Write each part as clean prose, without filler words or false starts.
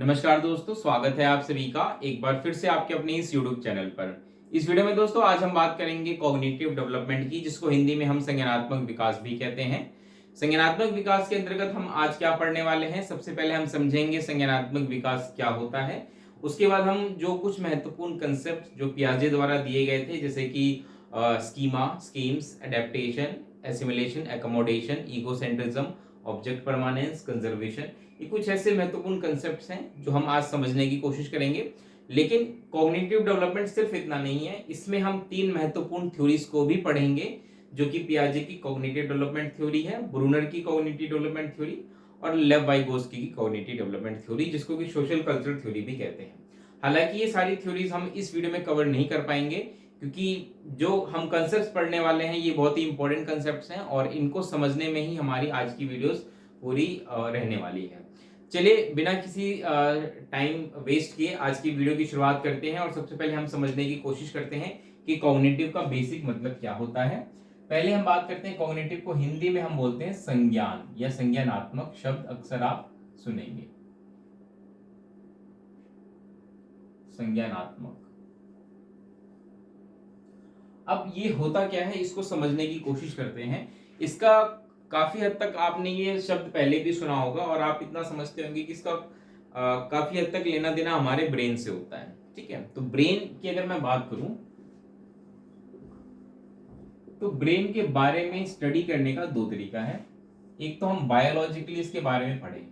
नमस्कार दोस्तों, स्वागत है आप सभी का एक बार फिर से आपके अपने इस YouTube चैनल पर। इस वीडियो में दोस्तों आज हम बात करेंगे कॉग्निटिव डेवलपमेंट की, जिसको हिंदी में हम संज्ञानात्मक विकास भी कहते हैं। संज्ञानात्मक विकास के अंतर्गत हम आज क्या पढ़ने वाले हैं, सबसे पहले हम समझेंगे संज्ञानात्मक विकास क्या होता है। उसके बाद हम जो कुछ महत्वपूर्ण कंसेप्ट जो पियाजे द्वारा दिए गए थे, जैसे कि schema, schemes, adaptation, assimilation, accommodation, egocentrism, object permanence, conservation, ये कुछ ऐसे महत्वपूर्ण कंसेप्ट्स हैं जो हम आज समझने की कोशिश करेंगे। लेकिन कॉग्निटिव डेवलपमेंट सिर्फ इतना नहीं है, इसमें हम तीन महत्वपूर्ण थ्योरीज को भी पढ़ेंगे, जो कि पियाजे की कॉग्निटिव डेवलपमेंट थ्योरी है, ब्रूनर की कॉग्निटिव डेवलपमेंट थ्योरी और लेव वाइगोस्की की कॉग्निटिव डेवलपमेंट थ्योरी, जिसको कि सोशल कल्चरल थ्योरी भी कहते हैं। हालांकि ये सारी थ्योरीज हम इस वीडियो में कवर नहीं कर पाएंगे, क्योंकि जो हम कंसेप्ट पढ़ने वाले हैं ये बहुत ही इंपॉर्टेंट कंसेप्ट हैं और इनको समझने में ही हमारी आज की वीडियोस पूरी रहने वाली है। चलिए बिना किसी टाइम वेस्ट किए आज की वीडियो की शुरुआत करते हैं और सबसे पहले हम समझने की कोशिश करते हैं कि कॉग्निटिव का बेसिक मतलब क्या होता है। पहले हम बात करते हैं कॉग्निटिव को हिंदी में हम बोलते हैं संज्ञान या संज्ञानात्मक, शब्द अक्सर आप सुनेंगे, संज्ञानात्मक। अब ये होता क्या है, इसको समझने की कोशिश करते हैं। इसका काफी हद तक आपने ये शब्द पहले भी सुना होगा और आप इतना समझते होंगे कि इसका काफी हद तक लेना देना हमारे ब्रेन से होता है। ठीक है, तो ब्रेन की अगर मैं बात करूं तो ब्रेन के बारे में स्टडी करने का दो तरीका है। एक तो हम बायोलॉजिकली इसके बारे में पढ़ें।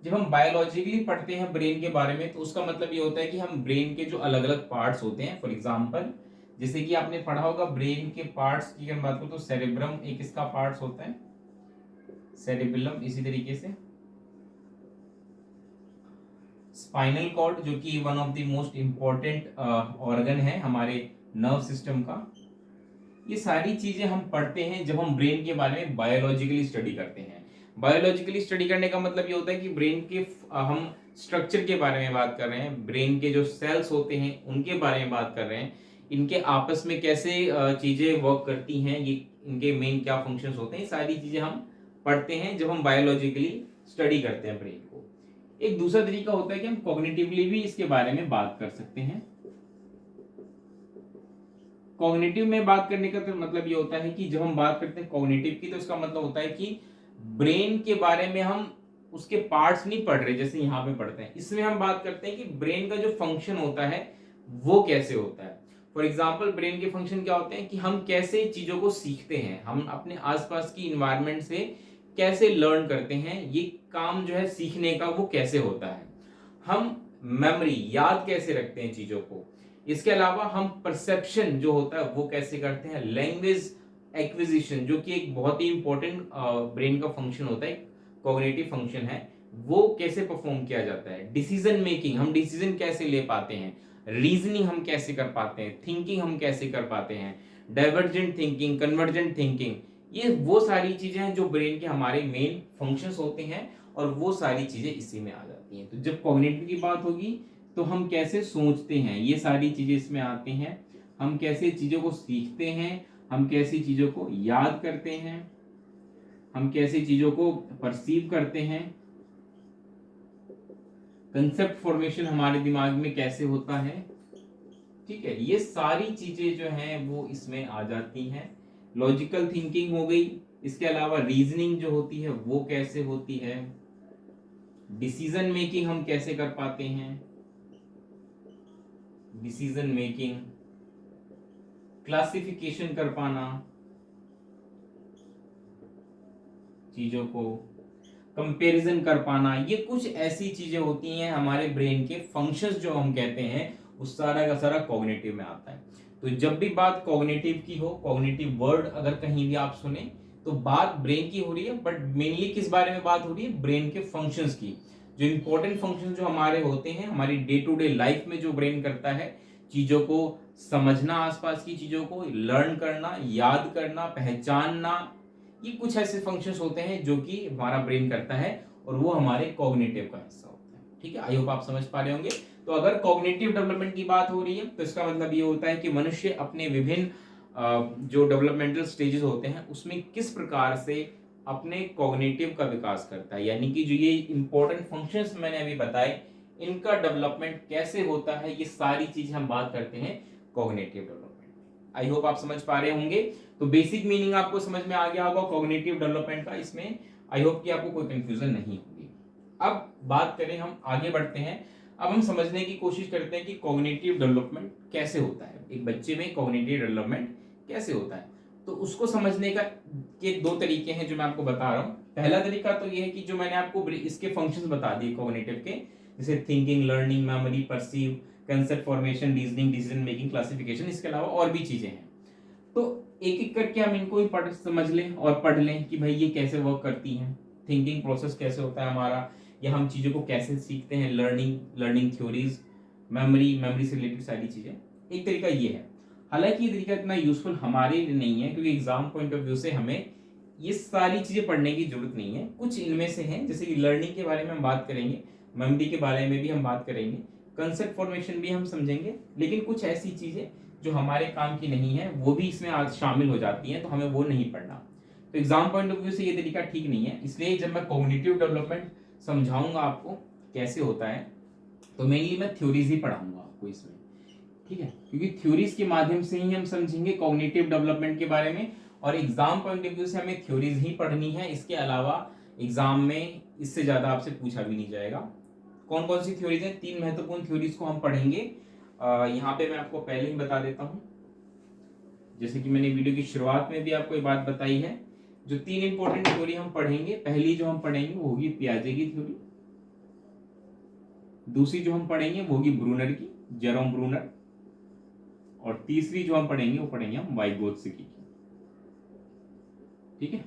जब हम बायोलॉजिकली पढ़ते हैं ब्रेन के बारे में तो उसका मतलब ये होता है कि हम ब्रेन के जो अलग अलग पार्ट्स होते हैं, फॉर एग्जांपल जैसे कि आपने पढ़ा होगा ब्रेन के पार्ट्स की अगर बात करूं तो सेरेब्रम एक इसका पार्ट्स होता है, सेरेबेलम, इसी तरीके से स्पाइनल कॉर्ड जो कि one of the most important organ है हमारे नर्व सिस्टम का। ये सारी चीजें हम पढ़ते हैं जब हम ब्रेन के बारे में बायोलॉजिकली स्टडी करते हैं। बायोलॉजिकली स्टडी करने का मतलब ये होता है कि ब्रेन के हम स्ट्रक्चर के बारे में बात कर रहे हैं, ब्रेन के जो सेल्स होते हैं उनके बारे में बात कर रहे हैं, इनके आपस में कैसे चीजें वर्क करती हैं, ये इनके मेन क्या फंक्शंस होते हैं, सारी चीजें हम पढ़ते हैं जब हम बायोलॉजिकली स्टडी करते हैं ब्रेन को। एक दूसरा तरीका होता है कि हम कॉग्निटिवली भी इसके बारे में बात कर सकते हैं। कॉग्निटिव में बात करने का तो मतलब ये होता है कि जब हम बात करते हैं कॉग्निटिव की तो इसका मतलब होता है कि ब्रेन के बारे में हम उसके पार्ट्स नहीं पढ़ रहे जैसे यहाँ पे पढ़ते हैं, इसमें हम बात करते हैं कि ब्रेन का जो फंक्शन होता है वो कैसे होता है। फॉर एग्जाम्पल ब्रेन के फंक्शन क्या होते हैं कि हम कैसे चीजों को सीखते हैं, हम अपने आसपास की इन्वायरमेंट से कैसे लर्न करते हैं, ये काम जो है सीखने का वो कैसे होता है, हम मेमोरी याद कैसे रखते हैं चीजों को, इसके अलावा हम परसेप्शन जो होता है वो कैसे करते हैं, लैंग्वेज एक्विजिशन जो कि एक बहुत ही इंपॉर्टेंट ब्रेन का फंक्शन होता है, कॉग्निटिव फंक्शन है, वो कैसे परफॉर्म किया जाता है, डिसीजन मेकिंग हम डिसीजन कैसे ले पाते हैं, रीजनिंग हम कैसे कर पाते हैं, थिंकिंग हम कैसे कर पाते हैं, डाइवर्जेंट थिंकिंग, कन्वर्जेंट थिंकिंग, ये वो सारी चीजें हैं जो ब्रेन के हमारे मेन फंक्शंस होते हैं और वो सारी चीजें इसी में आ जाती हैं। तो जब कॉग्निटिव की बात होगी तो हम कैसे सोचते हैं, ये सारी चीजें इसमें आती हैं, हम कैसे चीजों को सीखते हैं, हम कैसी चीजों को याद करते हैं, हम कैसी चीजों को परसीव करते हैं, कंसेप्ट फॉर्मेशन हमारे दिमाग में कैसे होता है। ठीक है, ये सारी चीजें जो हैं वो इसमें आ जाती हैं। लॉजिकल थिंकिंग हो गई, इसके अलावा रीजनिंग जो होती है वो कैसे होती है, डिसीजन मेकिंग हम कैसे कर पाते हैं, डिसीजन मेकिंग, क्लासिफिकेशन कर पाना चीजों को, कंपैरिजन कर पाना, ये कुछ ऐसी चीजें होती हैं हमारे ब्रेन के फंक्शंस जो हम कहते हैं उस सारा का सारा कॉग्निटिव में आता है। तो जब भी बात कॉग्निटिव की हो, कॉग्निटिव वर्ड अगर कहीं भी आप सुने तो बात ब्रेन की हो रही है, बट मेनली किस बारे में बात हो रही है, ब्रेन के फंक्शंस की। जो इंपॉर्टेंट फंक्शंस जो हमारे होते हैं हमारी डे टू डे लाइफ में, जो ब्रेन करता है, चीजों को समझना, आसपास की चीजों को लर्न करना, याद करना, पहचानना, ये कुछ ऐसे फंक्शंस होते हैं जो कि हमारा ब्रेन करता है और वो हमारे कॉग्निटिव का हिस्सा होता है। ठीक है, आई होप आप समझ पा रहे होंगे। तो अगर कॉग्निटिव डेवलपमेंट की बात हो रही है तो इसका मतलब ये होता है कि मनुष्य अपने विभिन्न जो डेवलपमेंटल स्टेजेस होते हैं उसमें किस प्रकार से अपने कॉग्निटिव का विकास करता है, यानी कि जो ये इंपॉर्टेंट फंक्शंस मैंने अभी बताए इनका डेवलपमेंट कैसे होता है, ये सारी चीजें हम बात करते हैं कॉग्निटिव डेवलपमेंट। आई होप आप समझ पा रहे होंगे। तो बेसिक मीनिंग आपको समझ में आ गया होगा कॉग्निटिव डेवलपमेंट का, इसमें आई होप कि आपको कोई कंफ्यूजन नहीं होगी। अब बात करें, हम आगे बढ़ते हैं। अब हम समझने की कोशिश करते हैं कि कॉग्निटिव डेवलपमेंट कैसे होता है, एक बच्चे में कॉग्निटिव डेवलपमेंट कैसे होता है। तो उसको समझने का के दो तरीके हैं जो मैं आपको बता रहा हूँ। पहला तरीका तो ये है कि जो मैंने आपको इसके फंक्शंस बता दिए कॉग्निटिव के, जैसे thinking, learning, memory, perceive, concept formation, reasoning, decision making, classification, इसके अलावा और भी चीजें हैं। तो एक एक करके हम इनको ही पढ़ समझ लें और पढ़ लें कि भाई ये कैसे वर्क करती हैं, थिंकिंग प्रोसेस कैसे होता है हमारा, या हम चीज़ों को कैसे सीखते हैं, लर्निंग थ्योरीज, मेमोरी से रिलेटेड सारी चीज़ें। एक तरीका ये है, हालांकि ये तरीका इतना यूजफुल हमारे लिए नहीं है, क्योंकि एग्जाम पॉइंट ऑफ व्यू से हमें ये सारी चीज़ें पढ़ने की जरूरत नहीं है। कुछ इनमें से हैं, जैसे कि लर्निंग के बारे में हम बात करेंगे, मेमोरी के बारे में भी हम बात करेंगे, कंसेप्ट फॉर्मेशन भी हम समझेंगे, लेकिन कुछ ऐसी चीज़ें जो हमारे काम की नहीं है वो भी इसमें आज शामिल हो जाती हैं, तो हमें वो नहीं पढ़ना। तो एग्जाम पॉइंट ऑफ व्यू से ये तरीका ठीक नहीं है। इसलिए जब मैं कॉग्निटिव डेवलपमेंट समझाऊंगा आपको कैसे होता है, तो मेनली मैं थ्योरीज ही पढ़ाऊंगा आपको इसमें, ठीक है, क्योंकि थ्योरीज के माध्यम से ही हम समझेंगे कॉग्निटिव डेवलपमेंट के बारे में। और एग्जाम पॉइंट ऑफ व्यू से हमें थ्योरीज ही पढ़नी है, इसके अलावा एग्जाम में इससे ज्यादा आपसे पूछा भी नहीं जाएगा। कौन कौन सी थ्योरीज हैं? 3 महत्वपूर्ण थ्योरीज को हम पढ़ेंगे। यहाँ पे मैं आपको पहले ही बता देता हूँ, जैसे कि मैंने वीडियो की शुरुआत में भी आपको ये बात बताई है। जो 3 इंपॉर्टेंट थ्योरी हम पढ़ेंगे, पहली जो हम पढ़ेंगे वो होगी पियाजे की थ्योरी, दूसरी जो हम पढ़ेंगे वो होगी ब्रूनर की, जेरोम ब्रूनर, और तीसरी जो हम पढ़ेंगे वो पढ़ेंगे हम वाइगोत्स्की की। ठीक है,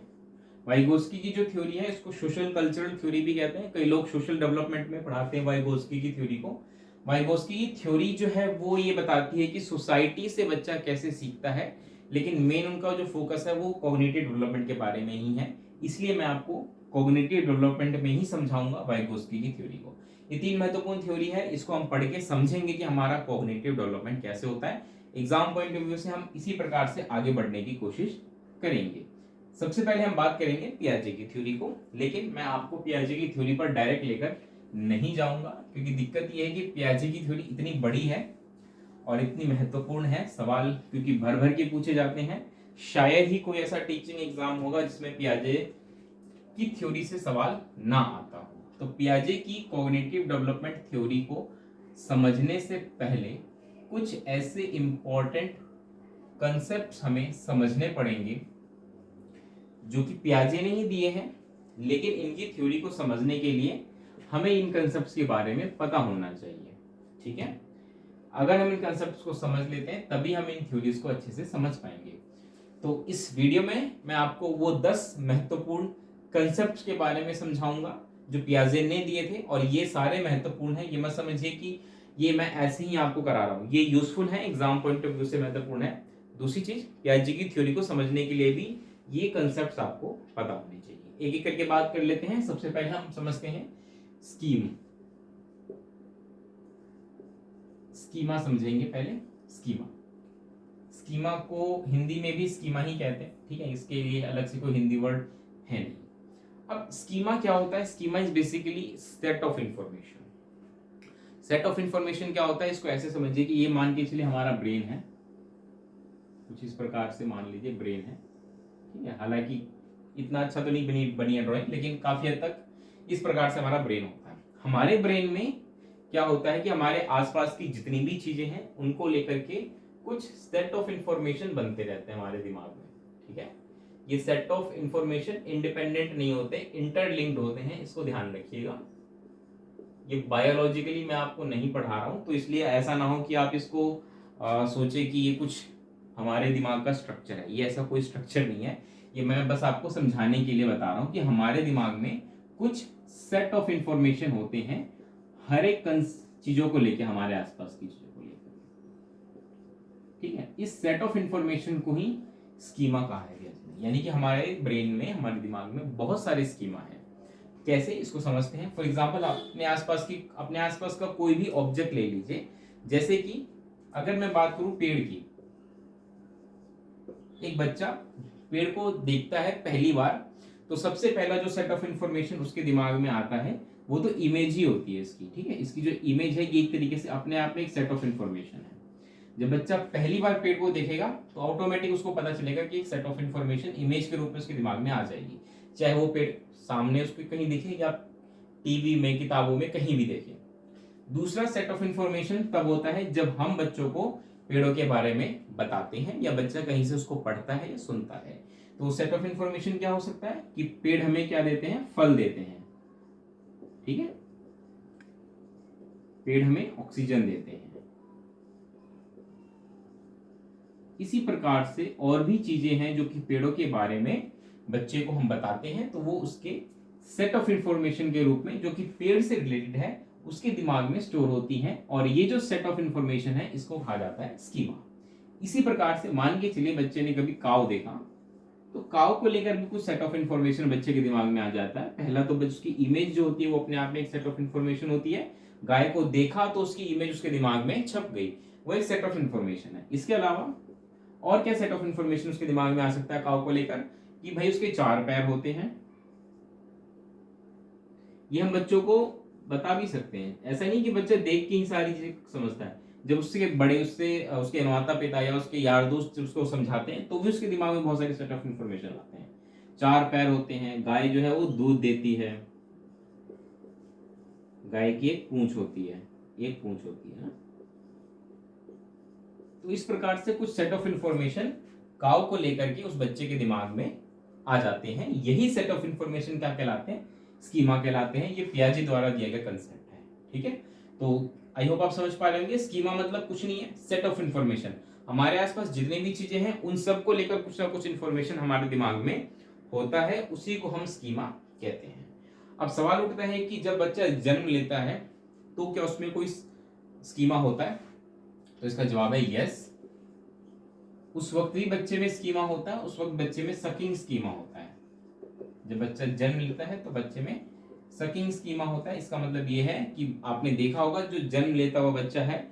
वाइगोत्स्की की जो थ्योरी है इसको सोशल कल्चरल थ्योरी भी कहते हैं, कई लोग सोशल डेवलपमेंट में पढ़ाते हैं वाइगोत्स्की की थ्योरी को। वाइगोत्स्की की थ्योरी जो है वो ये बताती है कि सोसाइटी से बच्चा कैसे सीखता है, लेकिन मेन उनका जो फोकस है वो कॉग्निटिव डेवलपमेंट के बारे में ही है। इसलिए मैं आपको कॉग्निटिव डेवलपमेंट में ही समझाऊंगा वाइगोत्स्की की थ्योरी को। ये 3 महत्वपूर्ण थ्योरी है, इसको हम पढ़ के समझेंगे कि हमारा कॉग्निटिव डेवलपमेंट कैसे होता है। एग्जाम पॉइंट ऑफ व्यू से हम इसी प्रकार से आगे बढ़ने की कोशिश करेंगे। सबसे पहले हम बात करेंगे पियाजे की थ्योरी को, लेकिन मैं आपको पियाजे की थ्योरी पर डायरेक्ट लेकर नहीं जाऊंगा, क्योंकि दिक्कत यह है कि पियाजे की थ्योरी इतनी बड़ी है और इतनी महत्वपूर्ण है, सवाल क्योंकि भर भर के पूछे जाते हैं। शायद ही कोई ऐसा टीचिंग एग्जाम होगा जिसमें पियाजे की थ्योरी से सवाल ना आता हो। तो पियाजे की कॉग्निटिव डेवलपमेंट थ्योरी को समझने से पहले कुछ ऐसे इंपॉर्टेंट कंसेप्ट हमें समझने पड़ेंगे जो कि पियाजे ने ही दिए हैं, लेकिन इनकी थ्योरी को समझने के लिए हमें इन कंसेप्ट्स के बारे में पता होना चाहिए। ठीक है, अगर हम इन कंसेप्ट्स को समझ लेते हैं तभी हम इन थ्योरीज को अच्छे से समझ पाएंगे। तो इस वीडियो में मैं आपको वो 10 महत्वपूर्ण कंसेप्ट्स के बारे में समझाऊंगा जो पियाजे ने दिए थे, और ये सारे महत्वपूर्ण हैं। ये मत समझिए कि ये मैं ऐसे ही आपको करा रहा हूँ, ये यूजफुल है, एग्जाम पॉइंट ऑफ व्यू से महत्वपूर्ण है। दूसरी चीज, पियाजे की थ्योरी को समझने के लिए भी ये कंसेप्ट्स आपको पता होने चाहिए। एक एक करके बात कर लेते हैं। सबसे पहले हम समझते हैं स्कीम। स्कीमा समझेंगे पहले। स्कीमा को हिंदी में भी स्कीमा ही कहते हैं, ठीक है, इसके लिए अलग से कोई हिंदी वर्ड है नहीं। अब स्कीमा क्या होता है? Schema is basically set of information. Set of information क्या होता है, इसको ऐसे समझिए कि ये मान के चलिए हमारा ब्रेन है, कुछ इस प्रकार से मान लीजिए ब्रेन है, ठीक है। हालांकि इतना अच्छा तो नहीं बनी है ड्राइंग, लेकिन काफी हद तक इस प्रकार से हमारा ब्रेन होता है। हमारे ब्रेन में क्या होता है कि हमारे आसपास की जितनी भी चीजें हैं उनको लेकर के कुछ सेट ऑफ इंफॉर्मेशन बनते रहते हैं हमारे दिमाग में, ठीक है। ये सेट ऑफ इंफॉर्मेशन इंडिपेंडेंट नहीं होते, इंटरलिंक्ड होते हैं, इसको ध्यान रखिएगा। ये बायोलॉजिकली मैं आपको नहीं पढ़ा रहा हूं, तो इसलिए ऐसा ना हो कि आप इसको सोचे कि ये कुछ हमारे दिमाग का स्ट्रक्चर है। ये ऐसा कोई स्ट्रक्चर नहीं है, ये मैं बस आपको समझाने के लिए बता रहा हूं कि हमारे दिमाग में कुछ सेट ऑफ इंफॉर्मेशन होते हैं हर एक चीजों को लेके, हमारे आसपास की चीजों को लेकर, ठीक है। इस सेट ऑफ इंफॉर्मेशन को ही स्कीमा कहा है, यानी कि हमारे ब्रेन में, हमारे दिमाग में बहुत सारे स्कीमा है। कैसे, इसको समझते हैं। फॉर एग्जाम्पल, अपने आसपास का कोई भी ऑब्जेक्ट ले लीजिए, जैसे कि अगर मैं बात करूं पेड़ की, एक बच्चा पेड़ को देखता है पहली बार, तो सबसे पहला जो सेट ऑफ इंफॉर्मेशन उसके दिमाग में आता है वो तो इमेज ही होती है इसकी, ठीक है। इसकी जो इमेज है ये एक तरीके से अपने आप में एक सेट ऑफ इंफॉर्मेशन है। जब बच्चा पहली बार पेड़ को देखेगा तो ऑटोमेटिक उसको पता चलेगा कि एक सेट ऑफ इंफॉर्मेशन इमेज के रूप में उसके दिमाग में आ जाएगी, चाहे वो पेड़ सामने उसको कहीं दिखे या टीवी में, किताबों में, कहीं भी देखे। दूसरा सेट ऑफ इंफॉर्मेशन तब होता है जब हम बच्चों को पेड़ों के बारे में बताते हैं या बच्चा कहीं से उसको पढ़ता है या सुनता है। तो सेट ऑफ इंफॉर्मेशन क्या हो सकता है कि पेड़ हमें क्या देते हैं, फल देते हैं, ठीक है, पेड़ हमें ऑक्सीजन देते हैं। इसी प्रकार से और भी चीजें हैं जो कि पेड़ों के बारे में बच्चे को हम बताते हैं, तो वो उसके सेट ऑफ इंफॉर्मेशन के रूप में जो कि पेड़ से रिलेटेड है उसके दिमाग में स्टोर होती हैं। और ये जो सेट ऑफ इंफॉर्मेशन है इसको कहा जाता है स्कीमा। इसी प्रकार से मान के चलिए बच्चे ने कभी काऊ देखा, तो काऊ को लेकर भी कुछ सेट ऑफ इंफॉर्मेशन बच्चे के दिमाग में आ जाता है। पहला तो उसकी इमेज जो होती है वो अपने आप में एक सेट ऑफ इंफॉर्मेशन होती है। गाय को देखा तो उसकी इमेज उसके दिमाग में छप गई, वो एक सेट ऑफ इंफॉर्मेशन है। इसके अलावा और क्या सेट ऑफ इंफॉर्मेशन उसके दिमाग में आ सकता है काऊ को लेकर, कि भाई उसके 4 पैर होते हैं। ये हम बच्चों को बता भी सकते हैं, ऐसा नहीं कि बच्चा देख के ही सारी चीजें समझता है। जब उसके बड़े उसके माता पिता या उसके यार दोस्त उसको समझाते हैं तो भी उसके दिमाग में बहुत सारे सेट ऑफ इंफॉर्मेशन आते हैं। 4 पैर होते हैं, गाय जो है वो दूध देती है, गाय की एक पूंछ होती है, ना। तो इस प्रकार से कुछ सेट ऑफ इंफॉर्मेशन काऊ को लेकर के उस बच्चे के दिमाग में आ जाते हैं। यही सेट ऑफ इंफॉर्मेशन क्या कहलाते हैं, स्कीमा कहलाते हैं। ये पियाजे द्वारा दिया गया कंसेप्ट है, ठीक है। तो आई होप आप समझ पा रहे होंगे, स्कीमा मतलब कुछ नहीं है, सेट ऑफ इंफॉर्मेशन। हमारे आसपास जितनी भी चीजें हैं उन सब को लेकर कुछ ना कुछ इंफॉर्मेशन हमारे दिमाग में होता है, उसी को हम स्कीमा कहते हैं। अब सवाल उठता है कि जब बच्चा जन्म लेता है तो क्या उसमें कोई स्कीमा होता है, तो इसका जवाब है यस। उस वक्त भी बच्चे में स्कीमा होता है, उस वक्त बच्चे में सकिंग स्कीमा होता है। जब बच्चा जन्म लेता है तो बच्चे में सकिंग स्कीमा होता है। इसका मतलब ये है कि आपने देखा होगा जो जन्म लेता हुआ बच्चा है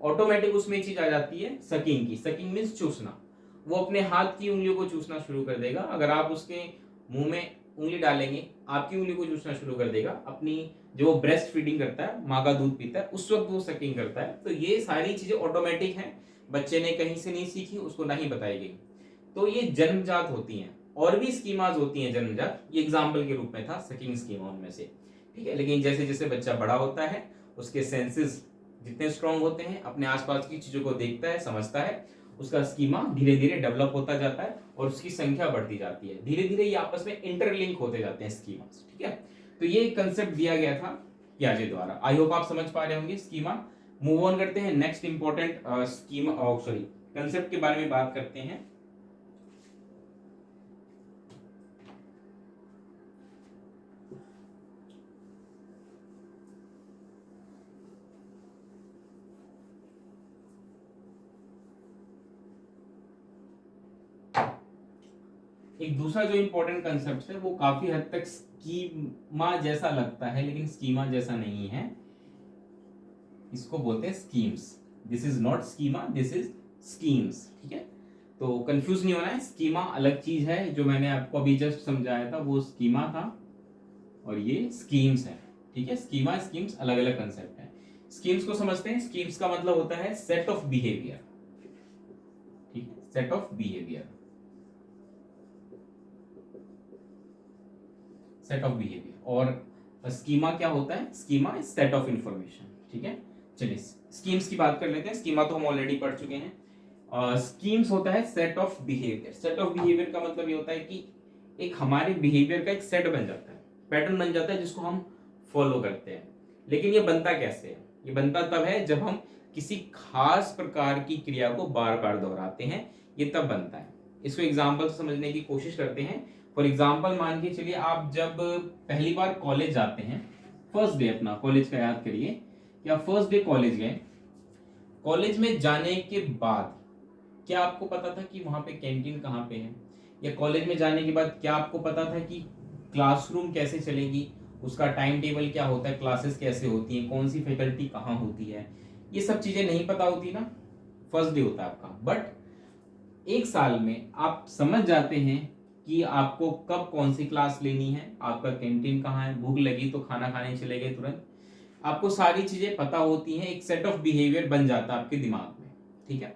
ऑटोमेटिक उसमें चीज आ जाती है सकिंग की। सकिंग मीन्स चूसना, वो अपने हाथ की उंगलियों को चूसना शुरू कर देगा। अगर आप उसके मुंह में उंगली डालेंगे आपकी उंगली को चूसना शुरू कर देगा। अपनी जो वो ब्रेस्ट फीडिंग करता है, माँ का दूध पीता है, उस वक्त वो सकिंग करता है। तो ये सारी चीजें ऑटोमेटिक हैं, बच्चे ने कहीं से नहीं सीखी, उसको नहीं बताई गई, तो ये जन्मजात होती हैं। और भी स्कीमाज होती हैं जन्मजात, ये एग्जाम्पल के रूप में था सकिंग स्कीमा उनमें से, ठीक है। लेकिन जैसे जैसे बच्चा बड़ा होता है उसके सेंसेस जितने स्ट्रांग होते हैं, अपने आसपास की चीजों को देखता है, समझता है, उसका स्कीमा धीरे धीरे डेवलप होता जाता है और उसकी संख्या बढ़ती जाती है। धीरे धीरे ये आपस में इंटरलिंक होते जाते हैं स्कीमास, ठीक है। तो ये कंसेप्ट दिया गया था पियाजे द्वारा। आई होप आप समझ पा रहे होंगे स्कीमा। मूव ऑन करते हैं नेक्स्ट इंपॉर्टेंट स्कीमा कंसेप्ट के बारे में बात करते हैं। एक दूसरा जो इंपॉर्टेंट कंसेप्ट है वो काफी हद तक स्कीमा जैसा लगता है लेकिन स्कीमा जैसा नहीं है। इसको बोलते हैं schemes. This is not schema, this is schemes, ठीक है। तो कंफ्यूज नहीं होना है, स्कीमा अलग चीज है, जो मैंने आपको अभी जस्ट समझाया था वो स्कीमा था और ये स्कीम्स है, ठीक है। स्कीमा स्कीम्स अलग अलग कंसेप्ट है। स्कीम्स को समझते हैं। स्कीम्स का मतलब होता है सेट ऑफ बिहेवियर, ठीक है, set of behaviour, set of behaviour. और स्कीमा क्या होता है, schema is set of information, ठीक है। चलिए स्कीम्स की बात कर लेते हैं। स्कीमा तो हम ऑलरेडी पढ़ चुके हैं। स्कीम्स होता है set of behaviour. Set of behaviour का मतलब ये होता है कि एक हमारे बिहेवियर का एक सेट बन जाता है, पैटर्न बन जाता है जिसको हम फॉलो करते हैं। लेकिन ये बनता कैसे है, ये बनता तब है जब हम किसी खास प्रकार की क्रिया को बार बार दोहराते हैं, ये तब बनता है। इसको एग्जाम्पल से समझने की कोशिश करते हैं। फॉर एग्जाम्पल मान के चलिए आप जब पहली बार कॉलेज जाते हैं, फर्स्ट डे अपना कॉलेज का याद करिए, या फर्स्ट डे कॉलेज गए। कॉलेज में जाने के बाद क्या आपको पता था कि वहां पे कैंटीन कहाँ पे है, या कॉलेज में जाने के बाद क्या आपको पता था कि क्लासरूम कैसे चलेगी, उसका टाइम टेबल क्या होता है, क्लासेस कैसे होती हैं, कौन सी फैकल्टी कहाँ होती है, ये सब चीजें नहीं पता होती ना, फर्स्ट डे होता है आपका। बट एक साल में आप समझ जाते हैं कि आपको कब कौन सी क्लास लेनी है, आपका कैंटीन कहाँ है, भूख लगी तो खाना खाने चले गए तुरंत, आपको सारी चीजें पता होती हैं, एक सेट ऑफ बिहेवियर बन जाता है आपके दिमाग में। ठीक है,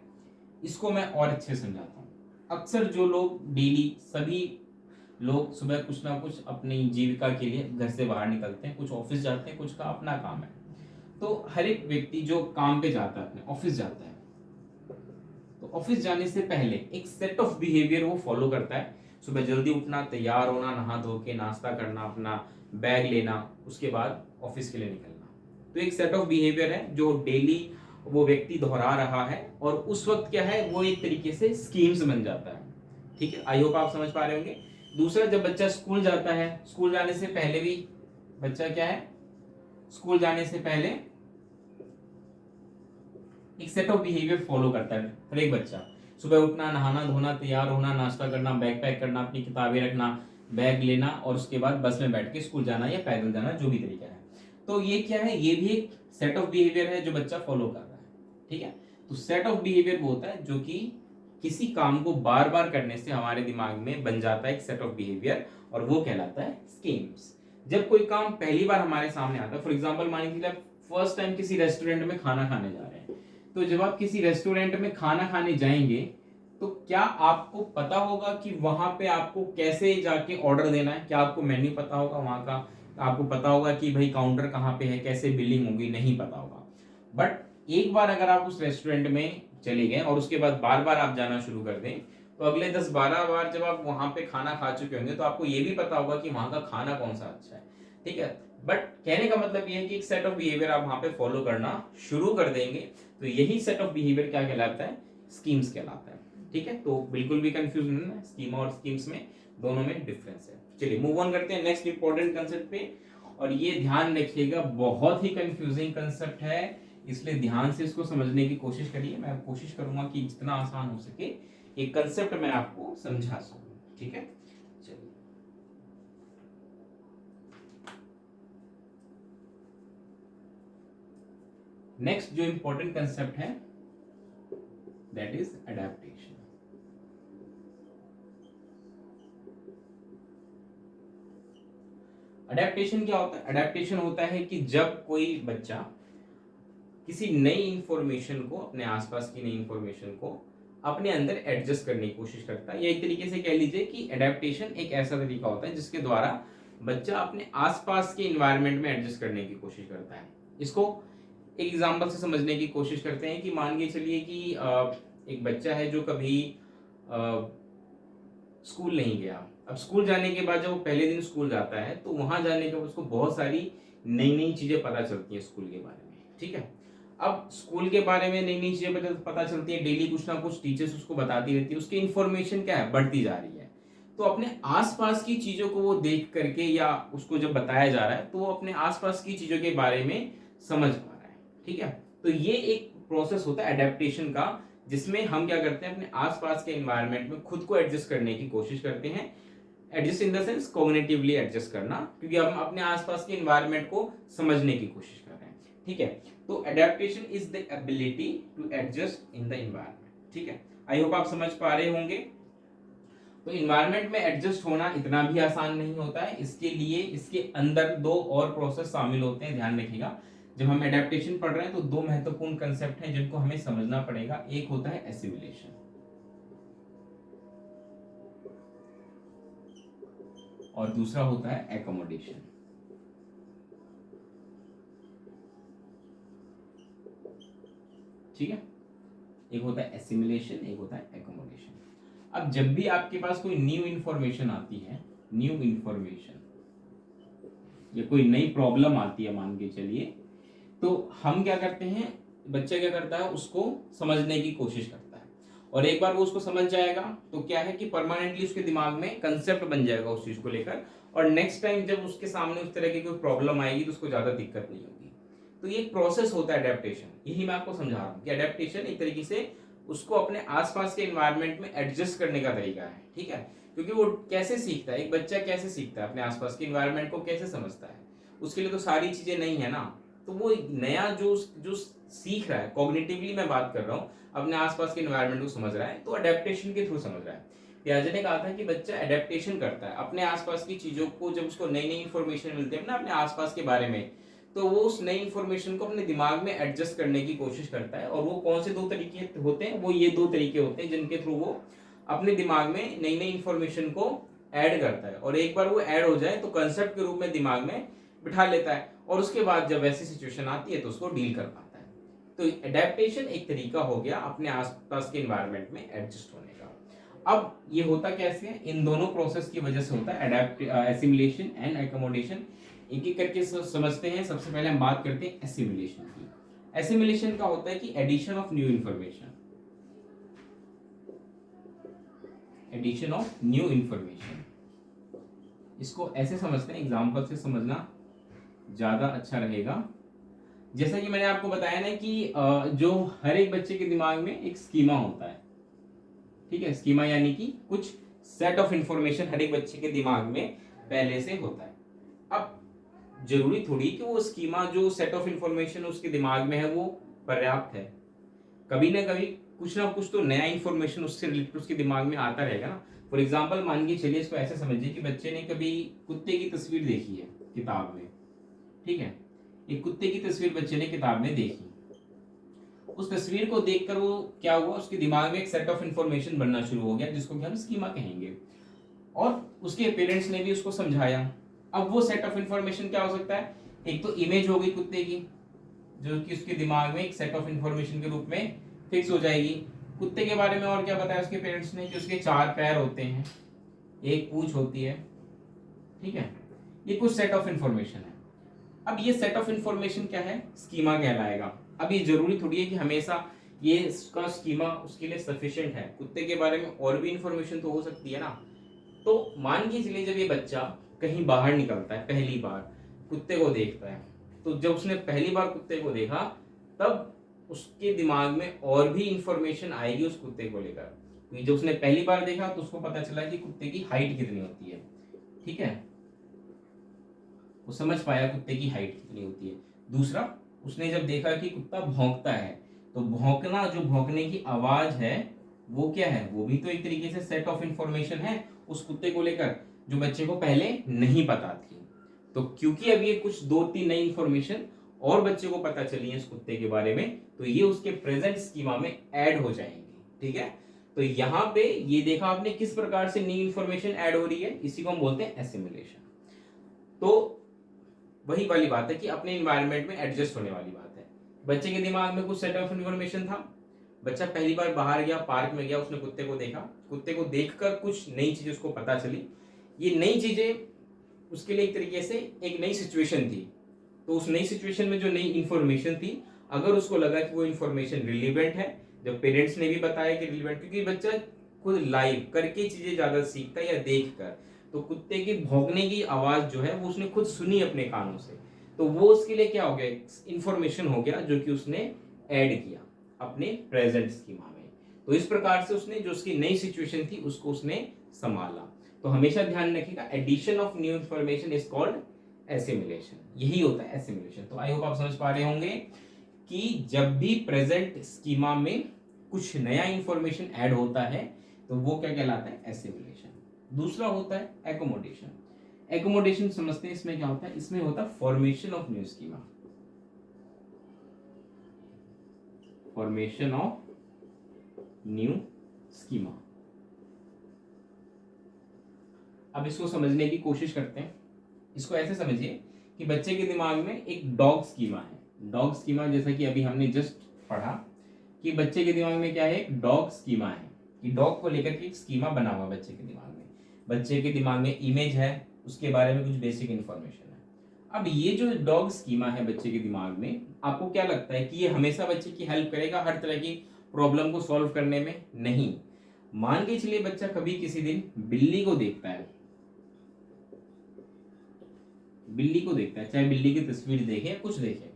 इसको मैं और अच्छे से समझाता हूँ। अक्सर जो लोग डेली, सभी लोग सुबह कुछ ना कुछ अपनी जीविका के लिए घर से बाहर निकलते हैं, कुछ ऑफिस जाते हैं, कुछ का अपना काम है। तो हर एक व्यक्ति जो काम पे जाता है, अपने ऑफिस जाता है, तो ऑफिस जाने से पहले एक सेट ऑफ बिहेवियर वो फॉलो करता है। सुबह जल्दी उठना, तैयार होना, नहा धो के नाश्ता करना, अपना बैग लेना, उसके बाद ऑफिस के लिए निकलना। तो एक सेट ऑफ बिहेवियर है जो डेली वो व्यक्ति दोहरा रहा है, और उस वक्त क्या है, वो एक तरीके से स्कीम्स बन जाता है। ठीक है, आई होप आप समझ पा रहे होंगे। दूसरा, जब बच्चा स्कूल जाता है, स्कूल जाने से पहले भी बच्चा क्या है, स्कूल जाने से पहले एक सेट ऑफ बिहेवियर फॉलो करता है। हर एक बच्चा सुबह उठना, नहाना धोना, तैयार होना, नाश्ता करना, बैग पैक करना, अपनी किताबें रखना, बैग लेना, और उसके बाद बस में बैठ के स्कूल जाना या पैदल जाना, जो भी तरीका है। तो ये क्या है, ये भी एक सेट ऑफ बिहेवियर है जो बच्चा फॉलो कर रहा है। ठीक है, तो सेट ऑफ बिहेवियर वो होता है जो कि किसी काम को बार बार करने से हमारे दिमाग में बन जाता है एक सेट ऑफ बिहेवियर, और वो कहलाता है स्कीम्स। जब कोई काम पहली बार हमारे सामने आता है, फॉर एग्जाम्पल मान लीजिए आप फर्स्ट टाइम किसी रेस्टोरेंट में खाना खाने जा रहे हैं, तो जब आप किसी रेस्टोरेंट में खाना खाने जाएंगे, तो क्या आपको पता होगा कि वहां पे आपको कैसे जाके ऑर्डर देना है? क्या आपको मेन्यू पता होगा वहां का? आपको पता होगा कि भाई काउंटर कहाँ पे है, कैसे बिलिंग होगी? नहीं पता होगा। बट एक बार अगर आप उस रेस्टोरेंट में चले गए और उसके बाद बार बार आप जाना शुरू कर दें, तो अगले 10-12 बार जब आप वहां पे खाना खा चुके होंगे, तो आपको ये भी पता होगा कि वहां का खाना कौन सा अच्छा है। ठीक है, बट कहने का मतलब ये है कि एक सेट ऑफ बिहेवियर आप वहां पे फॉलो करना शुरू कर देंगे, तो यही सेट ऑफ बिहेवियर क्या कहलाता है, स्कीम्स कहलाता है। ठीक है, तो बिल्कुल भी कंफ्यूज नहीं है, स्कीम और स्कीम्स में दोनों में डिफरेंस है। चलिए मूव ऑन करते हैं नेक्स्ट इंपॉर्टेंट कंसेप्ट पे, और ये ध्यान रखिएगा बहुत ही कंफ्यूजिंग कंसेप्ट है, इसलिए ध्यान से इसको समझने की कोशिश करिए। मैं कोशिश करूंगा कि जितना आसान हो सके एक कंसेप्ट मैं आपको समझा सकूं। ठीक है, चलिए नेक्स्ट जो इंपॉर्टेंट कंसेप्ट है दैट इज अडेप्टेशन। अडेप्टेशन क्या होता है? अडेप्टेशन होता है कि जब कोई बच्चा किसी नई इंफॉर्मेशन को, अपने आसपास की नई इंफॉर्मेशन को अपने अंदर एडजस्ट करने की कोशिश करता है, या एक तरीके से कह लीजिए कि अडेप्टेशन एक ऐसा तरीका होता है जिसके द्वारा बच्चा अपने आसपास के इन्वायरमेंट में एडजस्ट करने की कोशिश करता है। इसको एक एग्जांपल से समझने की कोशिश करते हैं कि मान के चलिए कि एक बच्चा है जो कभी स्कूल नहीं गया। अब स्कूल जाने के बाद जब वो पहले दिन स्कूल जाता है, तो वहां जाने के बाद उसको बहुत सारी नई नई चीजें पता चलती हैं स्कूल के बारे में। ठीक है, अब स्कूल के बारे में नई नई चीजें पता चलती है, डेली कुछ ना कुछ टीचर्स उसको बताती रहती है, उसकी इन्फॉर्मेशन क्या है, बढ़ती जा रही है। तो अपने आसपास की चीजों को वो देख करके, या उसको जब बताया जा रहा है, तो वो अपने आसपास की चीजों के बारे में समझ पा रहा है। ठीक है, तो ये एक प्रोसेस होता है एडेप्टेशन का, जिसमें हम क्या करते हैं, अपने आसपास के एनवायरनमेंट में खुद को एडजस्ट करने की कोशिश करते हैं। Adjust in the sense cognitively adjust करना, क्योंकि हम अपने आसपास के एनवायरनमेंट को समझने की कोशिश कर रहे हैं। ठीक है, तो adaptation is the ability to adjust in the environment. ठीक है, आई होप आप समझ पा रहे होंगे। तो एनवायरनमेंट में एडजस्ट होना इतना भी आसान नहीं होता है, इसके लिए इसके अंदर दो और प्रोसेस शामिल होते हैं, ध्यान रखिएगा। जब हम एडेप्टेशन पढ़ रहे हैं तो दो महत्वपूर्ण कंसेप्ट हैं जिनको हमें समझना पड़ेगा। एक होता है एसिमिलेशन, और दूसरा होता है एकोमोडेशन। ठीक है, एक होता है एसिमिलेशन, एक होता है एकोमोडेशन। अब जब भी आपके पास कोई न्यू इंफॉर्मेशन आती है, न्यू इंफॉर्मेशन या कोई नई प्रॉब्लम आती है मान के चलिए, तो हम क्या करते हैं, बच्चा क्या करता है, उसको समझने की कोशिश करता है, और एक बार वो उसको समझ जाएगा तो क्या है कि परमानेंटली उसके दिमाग में कंसेप्ट बन जाएगा उस चीज को लेकर, और नेक्स्ट टाइम जब उसके सामने उस तरह की कोई प्रॉब्लम आएगी तो उसको ज्यादा दिक्कत नहीं होगी। तो ये एक प्रोसेस होता है अडेप्टेशन, यही मैं आपको समझा रहा हूँ कि अडेप्टेशन एक तरीके से उसको अपने आसपास के एनवायरनमेंट में एडजस्ट करने का तरीका है। ठीक है, क्योंकि वो कैसे सीखता है, एक बच्चा कैसे सीखता है, अपने आसपास के एनवायरनमेंट को कैसे समझता है, उसके लिए तो सारी चीजें नहीं है ना। तो वो नया जो जो सीख रहा है, कॉग्निटिवली मैं बात कर रहा हूँ, अपने आसपास के एनवायरनमेंट को समझ रहा है, तो अडेप्टेशन के थ्रू समझ रहा है। पियाजे ने कहा था कि बच्चा एडेप्टेशन करता है अपने आसपास की चीजों को, जब उसको नई नई इंफॉर्मेशन मिलती है ना अपने आसपास के बारे में, तो वो उस नई इंफॉर्मेशन को अपने दिमाग में एडजस्ट करने की कोशिश करता है। और वो कौन से 2 तरीके होते हैं, वो ये 2 तरीके होते हैं जिनके थ्रू वो अपने दिमाग में नई नई इंफॉर्मेशन को ऐड करता है। और एक बार वो ऐड हो जाए तो कंसेप्ट के रूप में दिमाग में बिठा लेता है, और उसके बाद जब ऐसी सिचुएशन आती है तो उसको डील कर पाता है। तो एडेप्टेशन एक तरीका हो गया अपने आसपास के एनवायरनमेंट में एडजस्ट होने का। अब ये होता कैसे है, इन दोनों प्रोसेस की वजह से होता है एसिमिलेशन एंड एकोमोडेशन। एक एक करके समझते हैं। सबसे पहले हम बात करते हैं एसिमिलेशन की। एसिमिलेशन का होता है कि addition of new information, addition of new information. इसको ऐसे समझते हैं, एग्जांपल से समझना ज्यादा अच्छा रहेगा। जैसा कि मैंने आपको बताया ना कि जो हर एक बच्चे के दिमाग में एक स्कीमा होता है, ठीक है। स्कीमा यानी कि कुछ सेट ऑफ इंफॉर्मेशन हर एक बच्चे के दिमाग में पहले से होता है। अब जरूरी थोड़ी कि वो स्कीमा, जो सेट ऑफ इंफॉर्मेशन उसके दिमाग में है, वो पर्याप्त है। कभी ना कभी कुछ ना कुछ तो नया इंफॉर्मेशन उससे रिलेटेड उसके दिमाग में आता रहेगा ना। फॉर एग्जाम्पल मान के चलिए, इसको ऐसे समझिए कि बच्चे ने कभी कुत्ते की तस्वीर देखी है किताब में, ठीक है। एक कुत्ते की तस्वीर बच्चे ने किताब में देखी। उस तस्वीर को देखकर वो क्या हुआ, उसके दिमाग में एक सेट ऑफ इंफॉर्मेशन बनना शुरू हो गया, जिसको कि हम स्कीमा कहेंगे। और उसके पेरेंट्स ने भी उसको समझाया। अब वो सेट ऑफ इंफॉर्मेशन क्या हो सकता है, एक तो इमेज हो गई कुत्ते की, जो कि उसके दिमाग में एक सेट ऑफ इंफॉर्मेशन के रूप में फिक्स हो जाएगी। कुत्ते के बारे में और क्या बताया उसके पेरेंट्स ने, कि उसके 4 पैर होते हैं, एक पूंछ होती है, ठीक है। ये कुछ सेट ऑफ इंफॉर्मेशन है। अब ये सेट ऑफ इंफॉर्मेशन क्या है, स्कीमा कहलाएगा। अब ये जरूरी थोड़ी है कि हमेशा ये इसका स्कीमा उसके लिए सफिशिएंट है। कुत्ते के बारे में और भी इंफॉर्मेशन तो हो सकती है ना। तो मान के चलिए जब ये बच्चा कहीं बाहर निकलता है, पहली बार कुत्ते को देखता है, तो जब उसने पहली बार कुत्ते को देखा तब उसके दिमाग में और भी इंफॉर्मेशन आएगी उस कुत्ते को लेकर। क्योंकि जब उसने पहली बार देखा तो उसको पता चला कि कुत्ते की हाइट कितनी होती है, ठीक है। वो समझ पाया कुत्ते की हाइट कितनी होती है। दूसरा, उसने जब देखा कि कुत्ता भौंकता है, तो भौंकना, जो भौंकने की आवाज है वो क्या है, वो भी तो एक तरीके से सेट ऑफ इंफॉर्मेशन है उस कुत्ते को लेकर, जो बच्चे को पहले नहीं पता थी। तो क्योंकि अब ये कुछ 2-3 नई इंफॉर्मेशन और बच्चे को पता चली है इस कुत्ते के बारे में, तो ये उसके प्रेजेंट स्कीमा में ऐड हो जाएंगे, ठीक है। तो यहाँ पे ये देखा आपने किस प्रकार से नई इंफॉर्मेशन ऐड हो रही है, इसी को हम बोलते हैं एसिमिलेशन। तो वही वाली बात है कि अपने एनवायरनमेंट में एडजस्ट होने वाली बात है। बच्चे के दिमाग में कुछ सेट ऑफ इंफॉर्मेशन था, बच्चा पहली बार बाहर गया, पार्क में गया, उसने कुत्ते को देखा, कुत्ते को देखकर कुछ नई चीजें उसको पता चली। ये नई चीजें उसके लिए एक तरीके से एक नई सिचुएशन थी। तो उस नई सिचुएशन में जो नई इंफॉर्मेशन थी, अगर उसको लगा कि वो इंफॉर्मेशन रिलेवेंट है, जब पेरेंट्स ने भी बताया कि रिलेवेंट, क्योंकि बच्चा खुद लाइव करके चीजें ज्यादा सीखता है या देख कर, तो कुत्ते की भौंकने की आवाज जो है वो उसने खुद सुनी अपने कानों से, तो वो उसके लिए क्या हो गया, इंफॉर्मेशन हो गया जो कि उसने ऐड किया अपने प्रेजेंट स्कीमा में। तो इस प्रकार से उसने जो उसकी नई सिचुएशन थी उसको उसने संभाला। तो हमेशा ध्यान रखिएगा, addition of new information is called assimilation. यही होता है एसिमिलेशन। तो आई होप आप समझ पा रहे होंगे कि जब भी प्रेजेंट स्कीमा में कुछ नया इंफॉर्मेशन ऐड होता है तो वो क्या कहलाता है, एसिमिलेशन। दूसरा होता है एकोमोडेशन। एकोमोडेशन समझते हैं, इसमें क्या होता है, इसमें होता है formation of new schema, formation of new schema. अब इसको समझने की कोशिश करते हैं। इसको ऐसे समझिए कि बच्चे के दिमाग में एक डॉग स्कीमा है। डॉग स्कीमा, जैसा कि अभी हमने जस्ट पढ़ा कि बच्चे के दिमाग में क्या है, एक डॉग स्कीमा है, कि डॉग को लेकर के एक स्कीमा बना हुआ बच्चे के दिमाग में। बच्चे के दिमाग में इमेज है, उसके बारे में कुछ बेसिक इंफॉर्मेशन है। अब ये जो डॉग स्कीमा है बच्चे के दिमाग में, आपको क्या लगता है कि ये हमेशा बच्चे की हेल्प करेगा हर तरह की प्रॉब्लम को सॉल्व करने में? नहीं। मान के चलिए बच्चा कभी किसी दिन बिल्ली को देखता है, बिल्ली को देखता है, चाहे बिल्ली की तस्वीर देखे या कुछ देखे,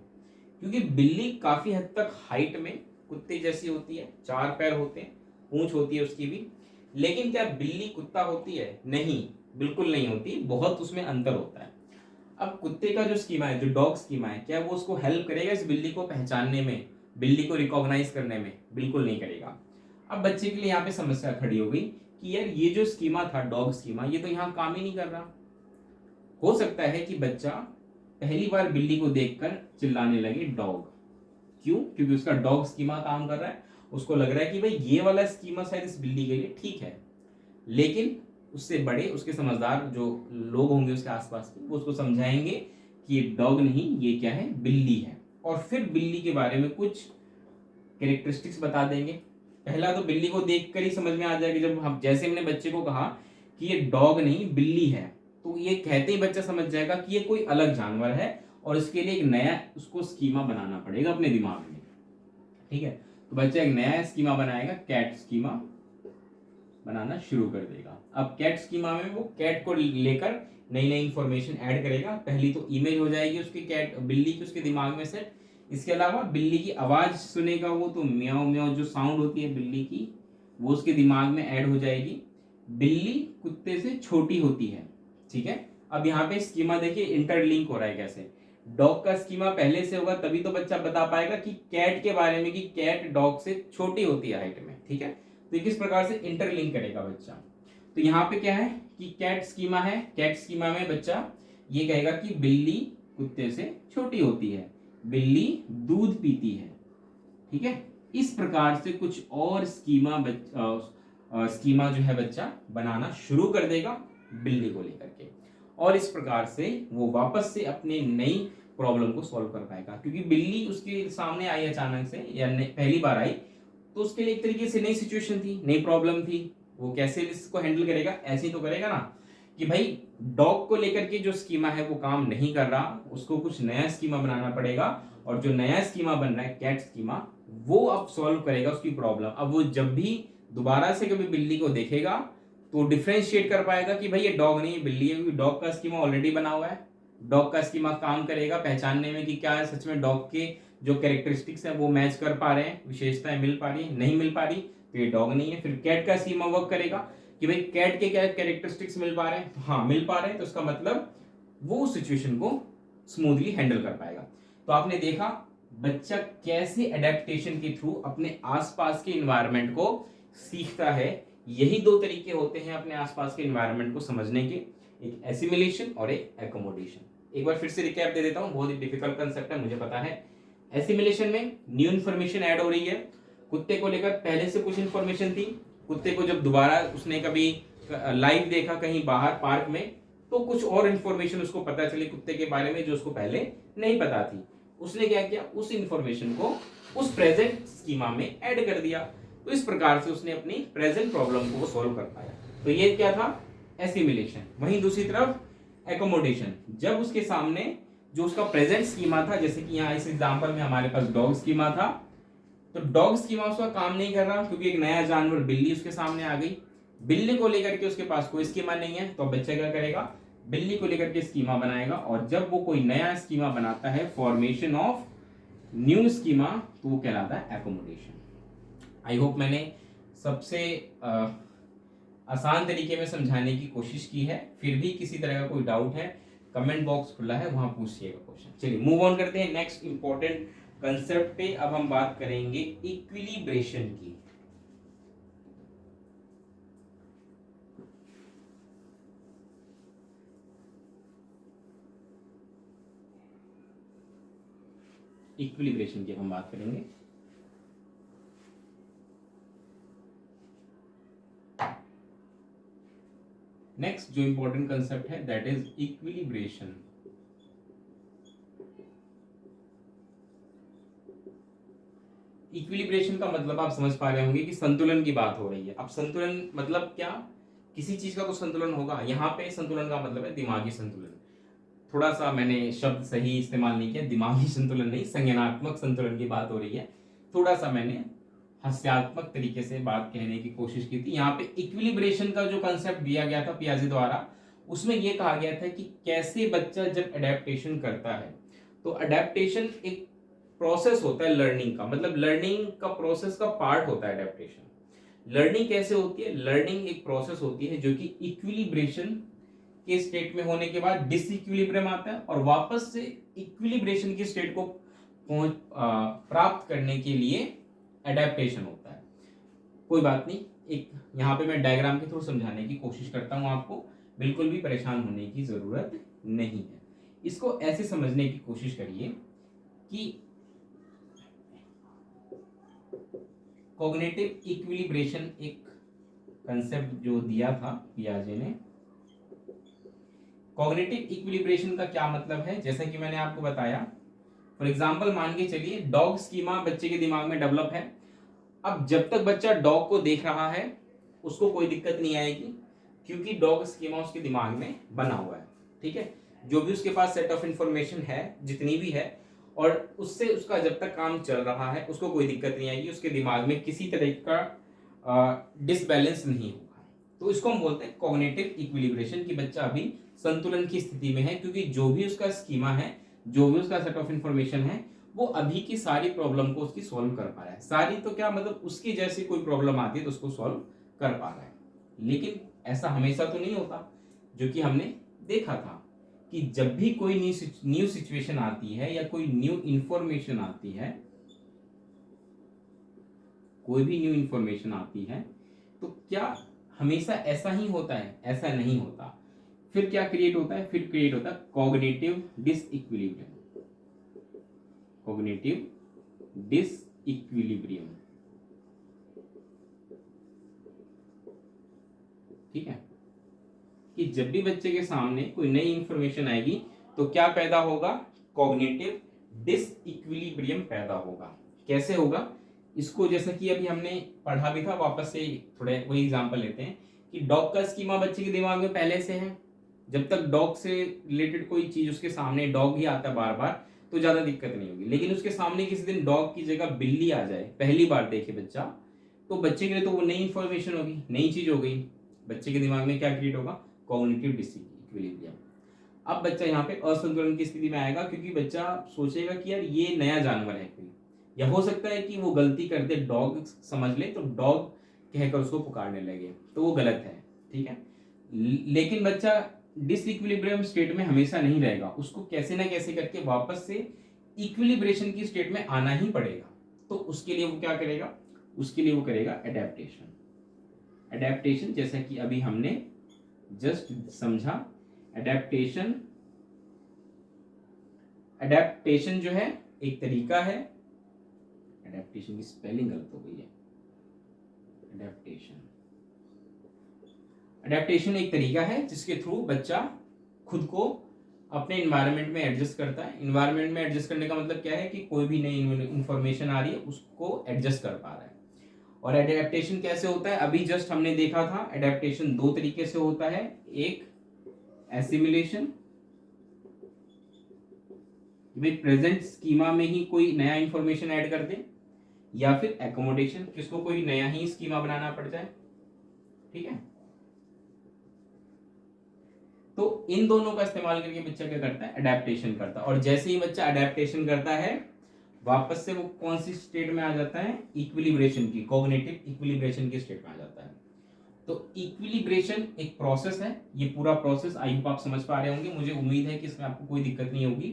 क्योंकि बिल्ली काफी हद तक हाइट में कुत्ते जैसी होती है, 4 पैर होते हैं, पूंछ होती है उसकी भी। लेकिन क्या बिल्ली कुत्ता होती है? नहीं, बिल्कुल नहीं होती, बहुत उसमें अंतर होता है। अब कुत्ते का जो स्कीमा है, जो डॉग स्कीमा है, क्या वो उसको हेल्प करेगा इस बिल्ली को पहचानने में, बिल्ली को रिकॉग्नाइज करने में? बिल्कुल नहीं करेगा। अब बच्चे के लिए यहाँ पे समस्या खड़ी हो गई कि यार ये जो स्कीमा था डॉग स्कीमा, ये तो यहाँ काम ही नहीं कर रहा। हो सकता है कि बच्चा पहली बार बिल्ली को देखकर चिल्लाने लगे डॉग। क्यों? क्योंकि उसका डॉग स्कीमा काम कर रहा है, उसको लग रहा है कि भाई ये वाला स्कीमा शायद इस बिल्ली के लिए ठीक है। लेकिन उससे बड़े, उसके समझदार जो लोग होंगे उसके आसपास के, वो उसको समझाएंगे कि ये डॉग नहीं, ये क्या है, बिल्ली है। और फिर बिल्ली के बारे में कुछ कैरेक्टरिस्टिक्स बता देंगे। पहला तो बिल्ली को देखकर ही समझ में आ जाएगा। जब हम, जैसे हमने बच्चे को कहा कि ये डॉग नहीं बिल्ली है, तो ये कहते ही बच्चा समझ जाएगा कि ये कोई अलग जानवर है और इसके लिए एक नया उसको स्कीमा बनाना पड़ेगा अपने दिमाग में। ठीक है, तो बच्चा एक नया स्कीमा बनाएगा, कैट स्कीमा बनाना शुरू कर देगा। अब कैट स्कीमा में वो कैट को लेकर नई नई इंफॉर्मेशन ऐड करेगा। पहली तो इमेज हो जाएगी उसकी कैट बिल्ली की उसके दिमाग में सेट। इसके अलावा बिल्ली की आवाज सुनेगा वो, तो म्याऊ म्याऊ जो साउंड होती है बिल्ली की, वो उसके दिमाग में ऐड हो जाएगी। बिल्ली कुत्ते से छोटी होती है। ठीक है, अब यहाँ पे स्कीमा देखिए इंटरलिंक हो रहा है कैसे। डॉग का स्कीमा पहले से होगा तभी तो बच्चा बता पाएगा कि कैट के बारे में, कि कैट डॉग से छोटी होती है हाइट में। ठीक है, तो किस प्रकार से इंटरलिंक करेगा बच्चा। तो यहाँ पे क्या है कि कैट स्कीमा है। कैट स्कीमा में बच्चा ये कहेगा कि बिल्ली कुत्ते से छोटी होती है, बिल्ली दूध पीती है। ठीक है, इस प्रकार से कुछ और स्कीमा जो है बच्चा बनाना शुरू कर देगा बिल्ली को लेकर के। और इस प्रकार से वो वापस से अपने नई प्रॉब्लम को सॉल्व कर पाएगा। क्योंकि बिल्ली उसके सामने आई अचानक से, या पहली बार आई, तो उसके लिए एक तरीके से नई सिचुएशन थी, नई प्रॉब्लम थी। वो कैसे इसको हैंडल करेगा? ऐसे ही तो करेगा ना कि भाई डॉग को लेकर के जो स्कीमा है वो काम नहीं कर रहा, उसको कुछ नया स्कीमा बनाना पड़ेगा। और जो नया स्कीमा बन रहा है कैट स्कीमा, वो अब सॉल्व करेगा उसकी प्रॉब्लम। अब वो जब भी दोबारा से कभी बिल्ली को देखेगा तो डिफरेंशिएट कर पाएगा कि भाई ये डॉग नहीं, बिल्ली है, क्योंकि डॉग का स्कीमा ऑलरेडी बना हुआ है। डॉग का स्कीमा काम करेगा पहचानने में कि क्या है सच में डॉग के जो कैरेक्टरिस्टिक्स है वो मैच कर पा रहे हैं, विशेषताएं मिल पा रही है, नहीं मिल पा रही तो ये डॉग नहीं है। फिर कैट का स्कीमा वर्क करेगा कि भाई कैट के क्या कैरेक्टरिस्टिक्स मिल पा रहे हैं, तो हाँ मिल पा रहे हैं, तो इसका मतलब वो सिचुएशन को स्मूथली हैंडल कर पाएगा। तो आपने देखा बच्चा कैसे एडेप्टेशन के थ्रू अपने आसपास के इन्वायरमेंट को सीखता है। यही दो तरीके होते हैं अपने आसपास के इन्वायरमेंट को समझने के, एक एसिमिलेशन और एक एकोमोडेशन। एक बार फिर से रिकैप दे देता हूं, बहुत ही डिफिकल्ट कंसेप्ट है मुझे पता है। एसिमिलेशन में न्यू इन्फॉर्मेशन ऐड हो रही है, कुत्ते को लेकर पहले से कुछ इन्फॉर्मेशन थी, कुत्ते को जब दोबारा उसने कभी लाइव देखा कहीं बाहर पार्क में, तो कुछ और इन्फॉर्मेशन उसको पता चली कुत्ते के बारे में जो उसको पहले नहीं पता थी। उसने क्या किया, उस इन्फॉर्मेशन को उस प्रेजेंट स्कीमा में ऐड कर दिया। तो इस प्रकार से उसने अपनी प्रेजेंट प्रॉब्लम को सॉल्व कर पाया। तो ये क्या था, एसिमिलेशन। वहीं दूसरी तरफ एकोमोडेशन, जब उसके सामने जो उसका प्रेजेंट स्कीमा था, जैसे कि यहाँ इस एग्जांपल में हमारे पास डॉग स्कीमा था, तो डॉग स्कीमा उसका काम नहीं कर रहा क्योंकि एक नया जानवर बिल्ली उसके सामने आ गई। बिल्ली को लेकर के उसके पास कोई स्कीमा नहीं है, तो बच्चा क्या करेगा, बिल्ली को लेकर के स्कीमा बनाएगा। और जब वो कोई नया स्कीमा बनाता है, फॉर्मेशन ऑफ न्यू स्कीमा, तो वो कहलाता है एकोमोडेशन। आई होप मैंने सबसे आसान तरीके में समझाने की कोशिश की है। फिर भी किसी तरह का कोई डाउट है, कमेंट बॉक्स खुला है, वहां पूछिएगा क्वेश्चन। चलिए मूव ऑन करते हैं नेक्स्ट इंपॉर्टेंट कंसेप्ट पे। अब हम बात करेंगे इक्विलिब्रेशन की। इक्विलिब्रेशन की हम बात करेंगे। नेक्स्ट जो इंपॉर्टेंट कंसेप्ट है दैट इज इक्विलिब्रेशन। इक्विलिब्रेशन का मतलब आप समझ पा रहे होंगे कि संतुलन की बात हो रही है। अब संतुलन मतलब क्या, किसी चीज का तो संतुलन होगा। यहाँ पे संतुलन का मतलब है दिमागी संतुलन। थोड़ा सा मैंने शब्द सही इस्तेमाल नहीं किया, दिमागी संतुलन नहीं, संज्ञानात्मक संतुलन की बात हो रही है। थोड़ा सा मैंने हास्यात्मक तरीके से बात कहने की कोशिश की थी। यहाँ पे इक्विलिब्रेशन का जो कंसेप्ट दिया गया था पियाजे द्वारा, उसमें यह कहा गया था कि कैसे बच्चा जब अडेप्टेशन करता है, तो अडेप्टेशन एक प्रोसेस होता है लर्निंग का, मतलब लर्निंग का प्रोसेस का पार्ट होता है अडेप्टेशन। लर्निंग कैसे होती है, लर्निंग एक प्रोसेस होती है जो कि इक्विलिब्रेशन के स्टेट में होने के बाद डिसइक्विलिब्रियम आता है और वापस से इक्विलिब्रेशन की स्टेट को प्राप्त करने के लिए एडेप्टेशन होता है। कोई बात नहीं, एक यहाँ पे मैं डायग्राम के थ्रू समझाने की कोशिश करता हूँ आपको, बिल्कुल भी परेशान होने की ज़रूरत नहीं है। इसको ऐसे समझने की कोशिश करिए कि कॉग्निटिव इक्विलिब्रेशन एक कंसेप्ट जो दिया था पियाजे ने। कॉग्निटिव इक्विलिब्रेशन का क्या मतलब है, जैसा कि मैंने आपको बताया, फॉर एग्जांपल मान के चलिए डॉग स्कीमा बच्चे के दिमाग में डेवलप है। अब जब तक बच्चा डॉग को देख रहा है उसको कोई दिक्कत नहीं आएगी, क्योंकि डॉग स्कीमा उसके दिमाग में बना हुआ है। ठीक है, जो भी उसके पास सेट ऑफ इंफॉर्मेशन है जितनी भी है, और उससे उसका जब तक काम चल रहा है उसको कोई दिक्कत नहीं आएगी, उसके दिमाग में किसी तरह का डिसबैलेंस नहीं होगा। तो इसको हम बोलते हैं कॉग्निटिव इक्विलिब्रेशन, कि बच्चा अभी संतुलन की स्थिति में है, क्योंकि जो भी उसका स्कीमा है, जो भी उसका सेट ऑफ इंफॉर्मेशन है, वो अभी की सारी प्रॉब्लम को उसकी सॉल्व कर पा रहा है। सारी तो क्या मतलब, उसकी जैसी कोई प्रॉब्लम आती है तो उसको सॉल्व कर पा रहा है। लेकिन ऐसा हमेशा तो नहीं होता, जो कि हमने देखा था कि जब भी कोई न्यू सिचुएशन आती है या कोई न्यू इंफॉर्मेशन आती है, कोई भी न्यू इंफॉर्मेशन आती है, तो क्या हमेशा ऐसा ही होता है? ऐसा नहीं होता। फिर क्या क्रिएट होता है? फिर क्रिएट होता है कॉग्निटिव डिसइक्विलिब्रियम। कॉग्निटिव डिसइक्विलिब्रियम, ठीक है, कि जब भी बच्चे के सामने कोई नई इंफॉर्मेशन आएगी तो क्या पैदा होगा? कॉग्निटिव डिसइक्विलिब्रियम पैदा होगा। कैसे होगा इसको, जैसा कि अभी हमने पढ़ा भी था, वापस से थोड़े वही एग्जांपल लेते हैं कि डॉग का स्कीमा बच्चे के दिमाग में पहले से है। जब तक डॉग से रिलेटेड कोई चीज उसके सामने, डॉग ही आता है बार बार, तो ज्यादा दिक्कत नहीं होगी। लेकिन उसके सामने किसी दिन डॉग की जगह बिल्ली आ जाए, पहली बार देखे बच्चा, तो बच्चे के लिए तो वो नई इंफॉर्मेशन होगी, नई चीज हो गई। बच्चे के दिमाग में क्या क्रिएट होगा? Cognitive disequilibrium. अब बच्चा यहाँ पे असंतुलन की स्थिति में आएगा, क्योंकि बच्चा सोचेगा कि यार ये नया जानवर है कोई, या हो सकता है कि वो गलती कर दे, डॉग समझ ले तो डॉग कहकर उसको पुकारने लगे, तो वो गलत है। ठीक है, लेकिन बच्चा डिसइक्विलिब्रियम स्टेट में हमेशा नहीं रहेगा, उसको कैसे ना कैसे करके वापस से इक्विलिब्रेशन की स्टेट में आना ही पड़ेगा। तो उसके लिए वो क्या करेगा? उसके लिए वो करेगा एडेप्टेशन। एडेप्टेशन, जैसा कि अभी हमने जस्ट समझा, एडेप्टेशन, एडेप्टेशन जो है एक तरीका है, एडेप्टेशन की स्पेलिंग गलत हो गई है, एडेप्टेशन, एडेप्टेशन एक तरीका है जिसके थ्रू बच्चा खुद को अपने इन्वायरमेंट में एडजस्ट करता है। इन्वायरमेंट में एडजस्ट करने का मतलब क्या है कि कोई भी नई इंफॉर्मेशन आ रही है उसको एडजस्ट कर पा रहा है। और एडेप्टेशन कैसे होता है? अभी जस्ट हमने देखा था, एडेप्टेशन दो तरीके से होता है, एक एसिमिलेशन, भाई प्रेजेंट स्कीमा में ही कोई नया इंफॉर्मेशन ऐड कर दे, या फिर एकोमोडेशन, किसको कोई नया ही स्कीमा बनाना पड़ जाए। ठीक है, तो इन दोनों का इस्तेमाल करके बच्चा क्या करता है? एडेप्टेशन करता है। और जैसे ही बच्चा एडेप्टेशन करता है, वापस से वो कौन सी स्टेट में आ जाता है? इक्विलिब्रेशन की, कॉग्निटिव इक्विलिब्रेशन की स्टेट में आ जाता है। तो इक्विलिब्रेशन एक प्रोसेस है, ये पूरा प्रोसेस आई होप आप समझ पा रहे होंगे। मुझे उम्मीद है कि इसमें आपको कोई दिक्कत नहीं होगी,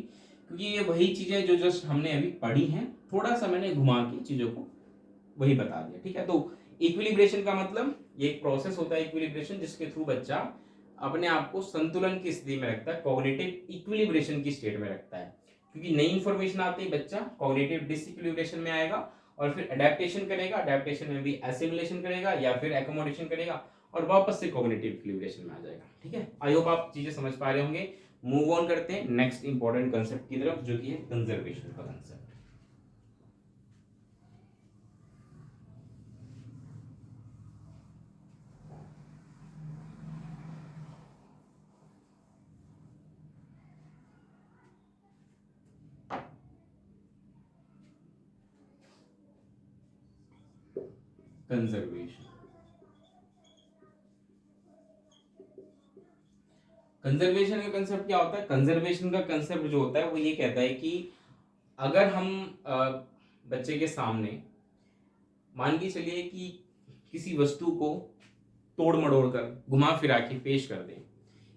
क्योंकि ये वही चीजें जो जस्ट हमने अभी पढ़ी हैं, थोड़ा सा मैंने घुमा के चीजों को वही बता दिया। ठीक है, तो इक्विलिब्रेशन का मतलब ये एक प्रोसेस होता है इक्विलिब्रेशन, जिसके थ्रू बच्चा अपने आप को संतुलन की स्थिति में रखता है, कॉग्निटिव इक्विलिब्रेशन की स्टेट में रखता है। क्योंकि नई इंफॉर्मेशन आते ही बच्चा कॉग्निटिव डिसइक्विलिब्रेशन में आएगा, और फिर एडेप्टेशन करेगा, एडेप्टेशन में भी एसिमिलेशन करेगा या फिर एकोमोडेशन करेगा, और वापस से कॉग्निटिव इक्विलिब्रेशन में आ जाएगा। ठीक है, आई होप आप चीजें समझ पा रहे होंगे। मूव ऑन करते हैं नेक्स्ट इंपॉर्टेंट कंसेप्ट की तरफ, जो कि है कंजर्वेशन का कंसेप्ट। कंजर्वेशन, कंजर्वेशन का कंसेप्ट क्या होता है? कंजर्वेशन का कंसेप्ट जो होता है वो ये कहता है कि अगर हम बच्चे के सामने मान के चलिए कि किसी वस्तु को तोड़ मड़ोड़ कर, घुमा फिरा के पेश कर दें,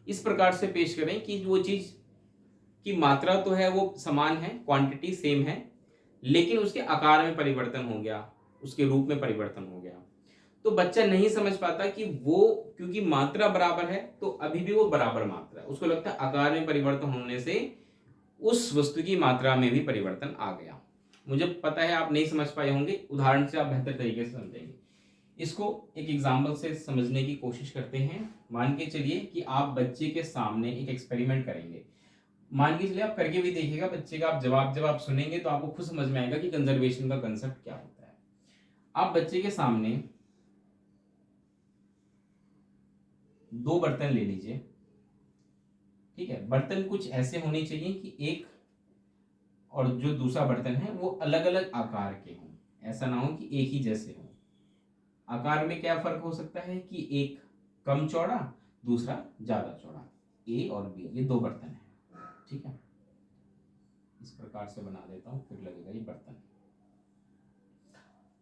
इस प्रकार से पेश करें कि वो चीज की मात्रा तो है वो समान है, क्वांटिटी सेम है, लेकिन उसके आकार में परिवर्तन हो गया, उसके रूप में परिवर्तन हो गया। तो बच्चा नहीं समझ पाता कि वो क्योंकि मात्रा बराबर है तो अभी भी वो बराबर मात्रा है, उसको लगता है आकार में परिवर्तन होने से उस वस्तु की मात्रा में भी परिवर्तन आ गया। मुझे पता है आप नहीं समझ पाए होंगे, उदाहरण से आप बेहतर तरीके से समझेंगे। इसको एक एग्जाम्पल से समझने की कोशिश करते हैं। मान के चलिए कि आप बच्चे के सामने एक एक्सपेरिमेंट करेंगे। मान के चलिए आप करके भी देखिएगा, बच्चे का आप जब आप सुनेंगे तो आपको खुद समझ में आएगा कि कंजर्वेशन का कंसेप्ट क्या होता है। आप बच्चे के सामने 2 बर्तन ले लीजिए, ठीक है। बर्तन कुछ ऐसे होने चाहिए कि एक और जो दूसरा बर्तन है वो अलग अलग आकार के हों, ऐसा ना हो कि एक ही जैसे हो। आकार में क्या फर्क हो सकता है कि एक कम चौड़ा, दूसरा ज्यादा चौड़ा। ए और बी ये 2 बर्तन है, ठीक है। इस प्रकार से बना देता हूं, फिर लगेगा ये बर्तन।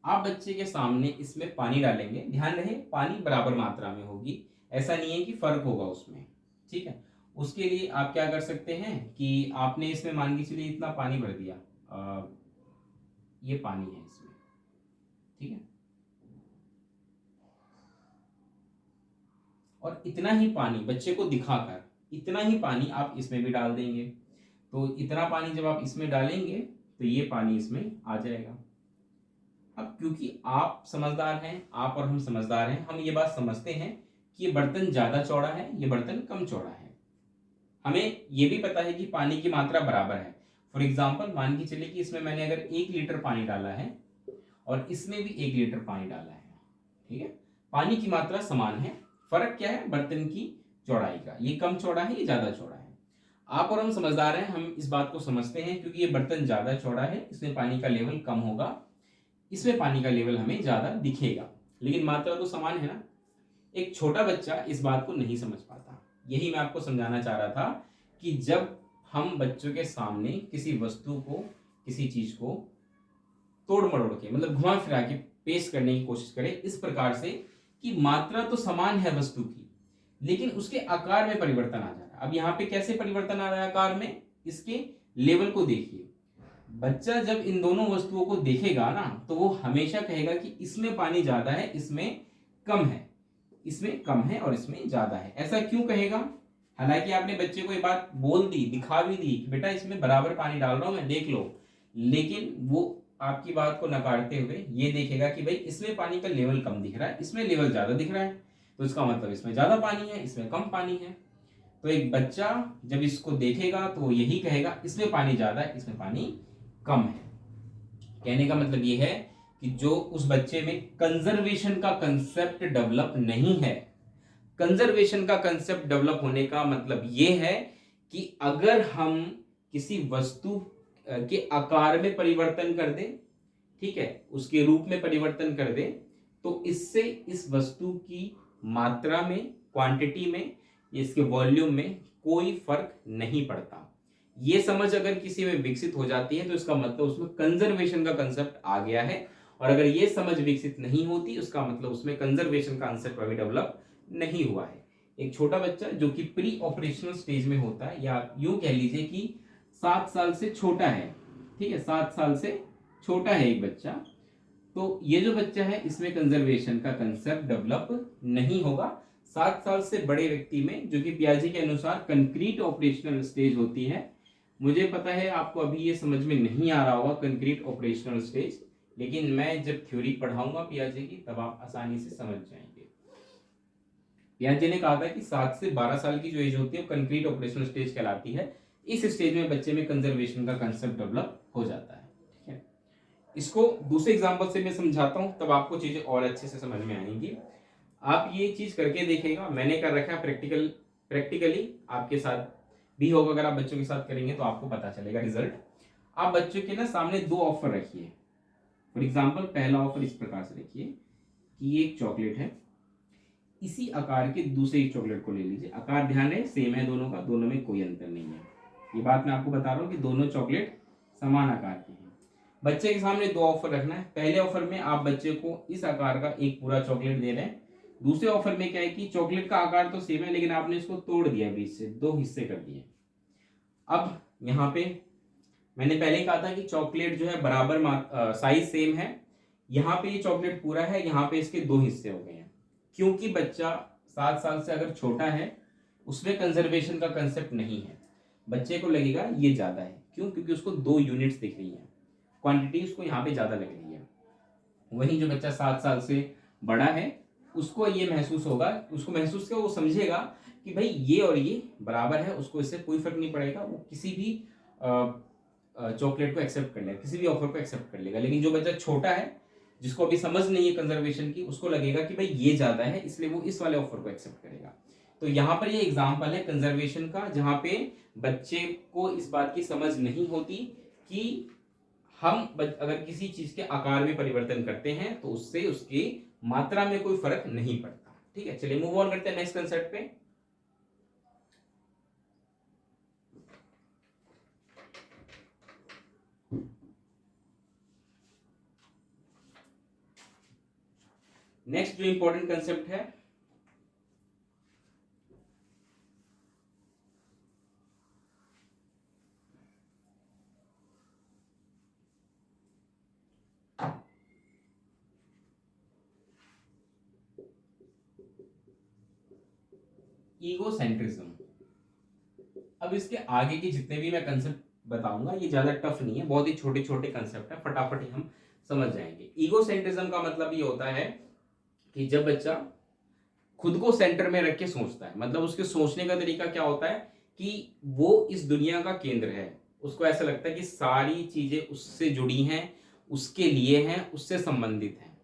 आप बच्चे के सामने इसमें पानी डालेंगे, ध्यान रहे पानी बराबर मात्रा में होगी, ऐसा नहीं है कि फर्क होगा उसमें, ठीक है। उसके लिए आप क्या कर सकते हैं कि आपने इसमें मान के चलिए इतना पानी भर दिया, ये पानी है इसमें, ठीक है। और इतना ही पानी बच्चे को दिखाकर इतना ही पानी आप इसमें भी डाल देंगे। तो इतना पानी जब आप इसमें डालेंगे तो ये पानी इसमें आ जाएगा। अब क्योंकि आप समझदार हैं, आप और हम समझदार हैं, हम ये बात समझते हैं कि ये बर्तन ज्यादा चौड़ा है, ये बर्तन कम चौड़ा है। हमें ये भी पता है कि पानी की मात्रा बराबर है। फॉर एग्जाम्पल मान के चलिए कि इसमें मैंने अगर 1 लीटर पानी डाला है और इसमें भी 1 लीटर पानी डाला है, ठीक है। पानी की मात्रा समान है, फर्क क्या है बर्तन की चौड़ाई का, ये कम चौड़ा है, ये ज्यादा चौड़ा है। आप और हम समझदार हैं, हम इस बात को समझते हैं क्योंकि ये बर्तन ज्यादा चौड़ा है, इसमें पानी का लेवल कम होगा, इसमें पानी का लेवल हमें ज्यादा दिखेगा, लेकिन मात्रा तो समान है ना। एक छोटा बच्चा इस बात को नहीं समझ पाता। यही मैं आपको समझाना चाह रहा था कि जब हम बच्चों के सामने किसी वस्तु को, किसी चीज को तोड़ मरोड़ के मतलब घुमा फिरा के पेश करने की कोशिश करें इस प्रकार से कि मात्रा तो समान है वस्तु की, लेकिन उसके आकार में परिवर्तन आ जा रहा है। अब यहाँ पे कैसे परिवर्तन आ रहा है आकार में, इसके लेवल को देखिए। बच्चा जब इन दोनों वस्तुओं को देखेगा ना तो वो हमेशा कहेगा कि इसमें पानी ज्यादा है, इसमें कम है, इसमें कम है और इसमें ज्यादा है। ऐसा क्यों कहेगा? हालांकि आपने बच्चे को ये बात बोल दी, दिखा भी दी कि बेटा इसमें बराबर पानी डाल रहा हूं मैं, देख लो, लेकिन वो आपकी बात को नकारते हुए ये देखेगा कि भाई इसमें पानी का लेवल कम दिख रहा है, इसमें लेवल ज्यादा दिख रहा है, तो इसका मतलब इसमें ज्यादा पानी है, इसमें कम पानी है। तो एक बच्चा जब इसको देखेगा तो वो यही कहेगा इसमें पानी ज्यादा है, इसमें पानी कम है। कहने का मतलब ये है कि जो उस बच्चे में कंजर्वेशन का कंसेप्ट डेवलप नहीं है। कंजर्वेशन का कंसेप्ट डेवलप होने का मतलब ये है कि अगर हम किसी वस्तु के आकार में परिवर्तन कर दें, ठीक है, उसके रूप में परिवर्तन कर दें, तो इससे इस वस्तु की मात्रा में, क्वांटिटी में, इसके वॉल्यूम में कोई फर्क नहीं पड़ता। ये समझ अगर किसी में विकसित हो जाती है तो इसका मतलब उसमें कंजर्वेशन का कंसेप्ट आ गया है, और अगर ये समझ विकसित नहीं होती उसका मतलब उसमें कंजर्वेशन का कंसेप्ट अभी डेवलप नहीं हुआ है। एक छोटा बच्चा जो कि प्री ऑपरेशनल स्टेज में होता है, या यूं कह लीजिए कि 7 साल से छोटा है, ठीक है, 7 साल से छोटा है एक बच्चा, तो ये जो बच्चा है इसमें कंजर्वेशन का कंसेप्ट डेवलप नहीं होगा। 7 साल से बड़े व्यक्ति में, जो कि पियाजे के अनुसार कंक्रीट ऑपरेशनल स्टेज होती है, मुझे पता है आपको अभी ये समझ में नहीं आ रहा होगा कंक्रीट ऑपरेशनल स्टेज, लेकिन मैं जब थ्योरी पढ़ाऊंगा पियाजे की तब आप आसानी से समझ जाएंगे। पियाजे ने कहा था कि 7 से 12 साल की जो एज होती है वो कंक्रीट ऑपरेशनल स्टेज कहलाती है। इस स्टेज में बच्चे में कंजर्वेशन का कंसेप्ट डेवलप हो जाता है, ठीक है। इसको दूसरे एग्जांपल से मैं समझाता हूं, तब आपको चीजें और अच्छे से समझ में आएंगी। आप ये चीज करके देखिएगा, मैंने कर रखा है प्रैक्टिकली आपके साथ भी होगा। अगर आप बच्चों के साथ करेंगे तो आपको पता चलेगा रिजल्ट। आप बच्चों के ना सामने 2 ऑफर रखिए। फॉर एग्जाम्पल पहला ऑफर इस प्रकार से रखिए कि ये एक चॉकलेट है, इसी आकार के दूसरे एक चॉकलेट को ले लीजिए। आकार ध्यान है सेम है दोनों का, दोनों में कोई अंतर नहीं है। ये बात मैं आपको बता रहा हूँ कि दोनों चॉकलेट समान आकार के हैं। बच्चे के सामने 2 ऑफर रखना है। पहले ऑफर में आप बच्चे को इस आकार का एक पूरा चॉकलेट दे रहे हैं। दूसरे ऑफर में क्या है कि चॉकलेट का आकार तो सेम है, लेकिन आपने इसको तोड़ दिया, बीच से 2 हिस्से कर दिए। अब यहाँ पे मैंने पहले ही कहा था कि चॉकलेट जो है बराबर साइज सेम है, यहाँ पे ये चॉकलेट पूरा है, यहाँ पे इसके 2 हिस्से हो गए हैं। क्योंकि बच्चा 7 साल से अगर छोटा है, उसमें कंजर्वेशन का कंसेप्ट नहीं है, बच्चे को लगेगा ये ज़्यादा है। क्यों? क्योंकि उसको 2 यूनिट्स दिख रही है, क्वांटिटी उसको यहाँ पे ज़्यादा लग रही है। वहीं जो बच्चा 7 साल से बड़ा है, उसको ये महसूस होगा, उसको महसूस क्या, वो समझेगा कि भाई ये और ये बराबर है, उसको इससे कोई फर्क नहीं पड़ेगा, वो किसी भी चॉकलेट को एक्सेप्ट कर लेगा, किसी भी ऑफर को एक्सेप्ट कर लेगा। लेकिन जो बच्चा छोटा है, जिसको अभी समझ नहीं है कंजर्वेशन की, उसको लगेगा कि भाई ये ज़्यादा है, इसलिए वो इस वाले ऑफर को एक्सेप्ट करेगा। तो यहाँ पर ये एग्जाम्पल है कंजर्वेशन का, जहाँ पे बच्चे को इस बात की समझ नहीं होती कि हम अगर किसी चीज के आकार में परिवर्तन करते हैं तो उससे उसकी मात्रा में कोई फर्क नहीं पड़ता। ठीक है, चलिए मूव ऑन करते हैं नेक्स्ट कंसेप्ट पे। नेक्स्ट जो इंपॉर्टेंट कंसेप्ट है, ईगोसेंट्रिज्म। अब इसके आगे के जितने भी मैं कंसेप्ट बताऊंगा ये ज्यादा टफ नहीं है, बहुत ही छोटे छोटे कंसेप्ट है, फटाफट ही हम समझ जाएंगे। ईगोसेंट्रिज्म का मतलब ये होता है कि जब बच्चा खुद को सेंटर में रख के सोचता है, मतलब उसके सोचने का तरीका क्या होता है कि वो इस दुनिया का केंद्र है। उसको ऐसा लगता है कि सारी चीजें उससे जुड़ी हैं, उसके लिए हैं, उससे संबंधित हैं।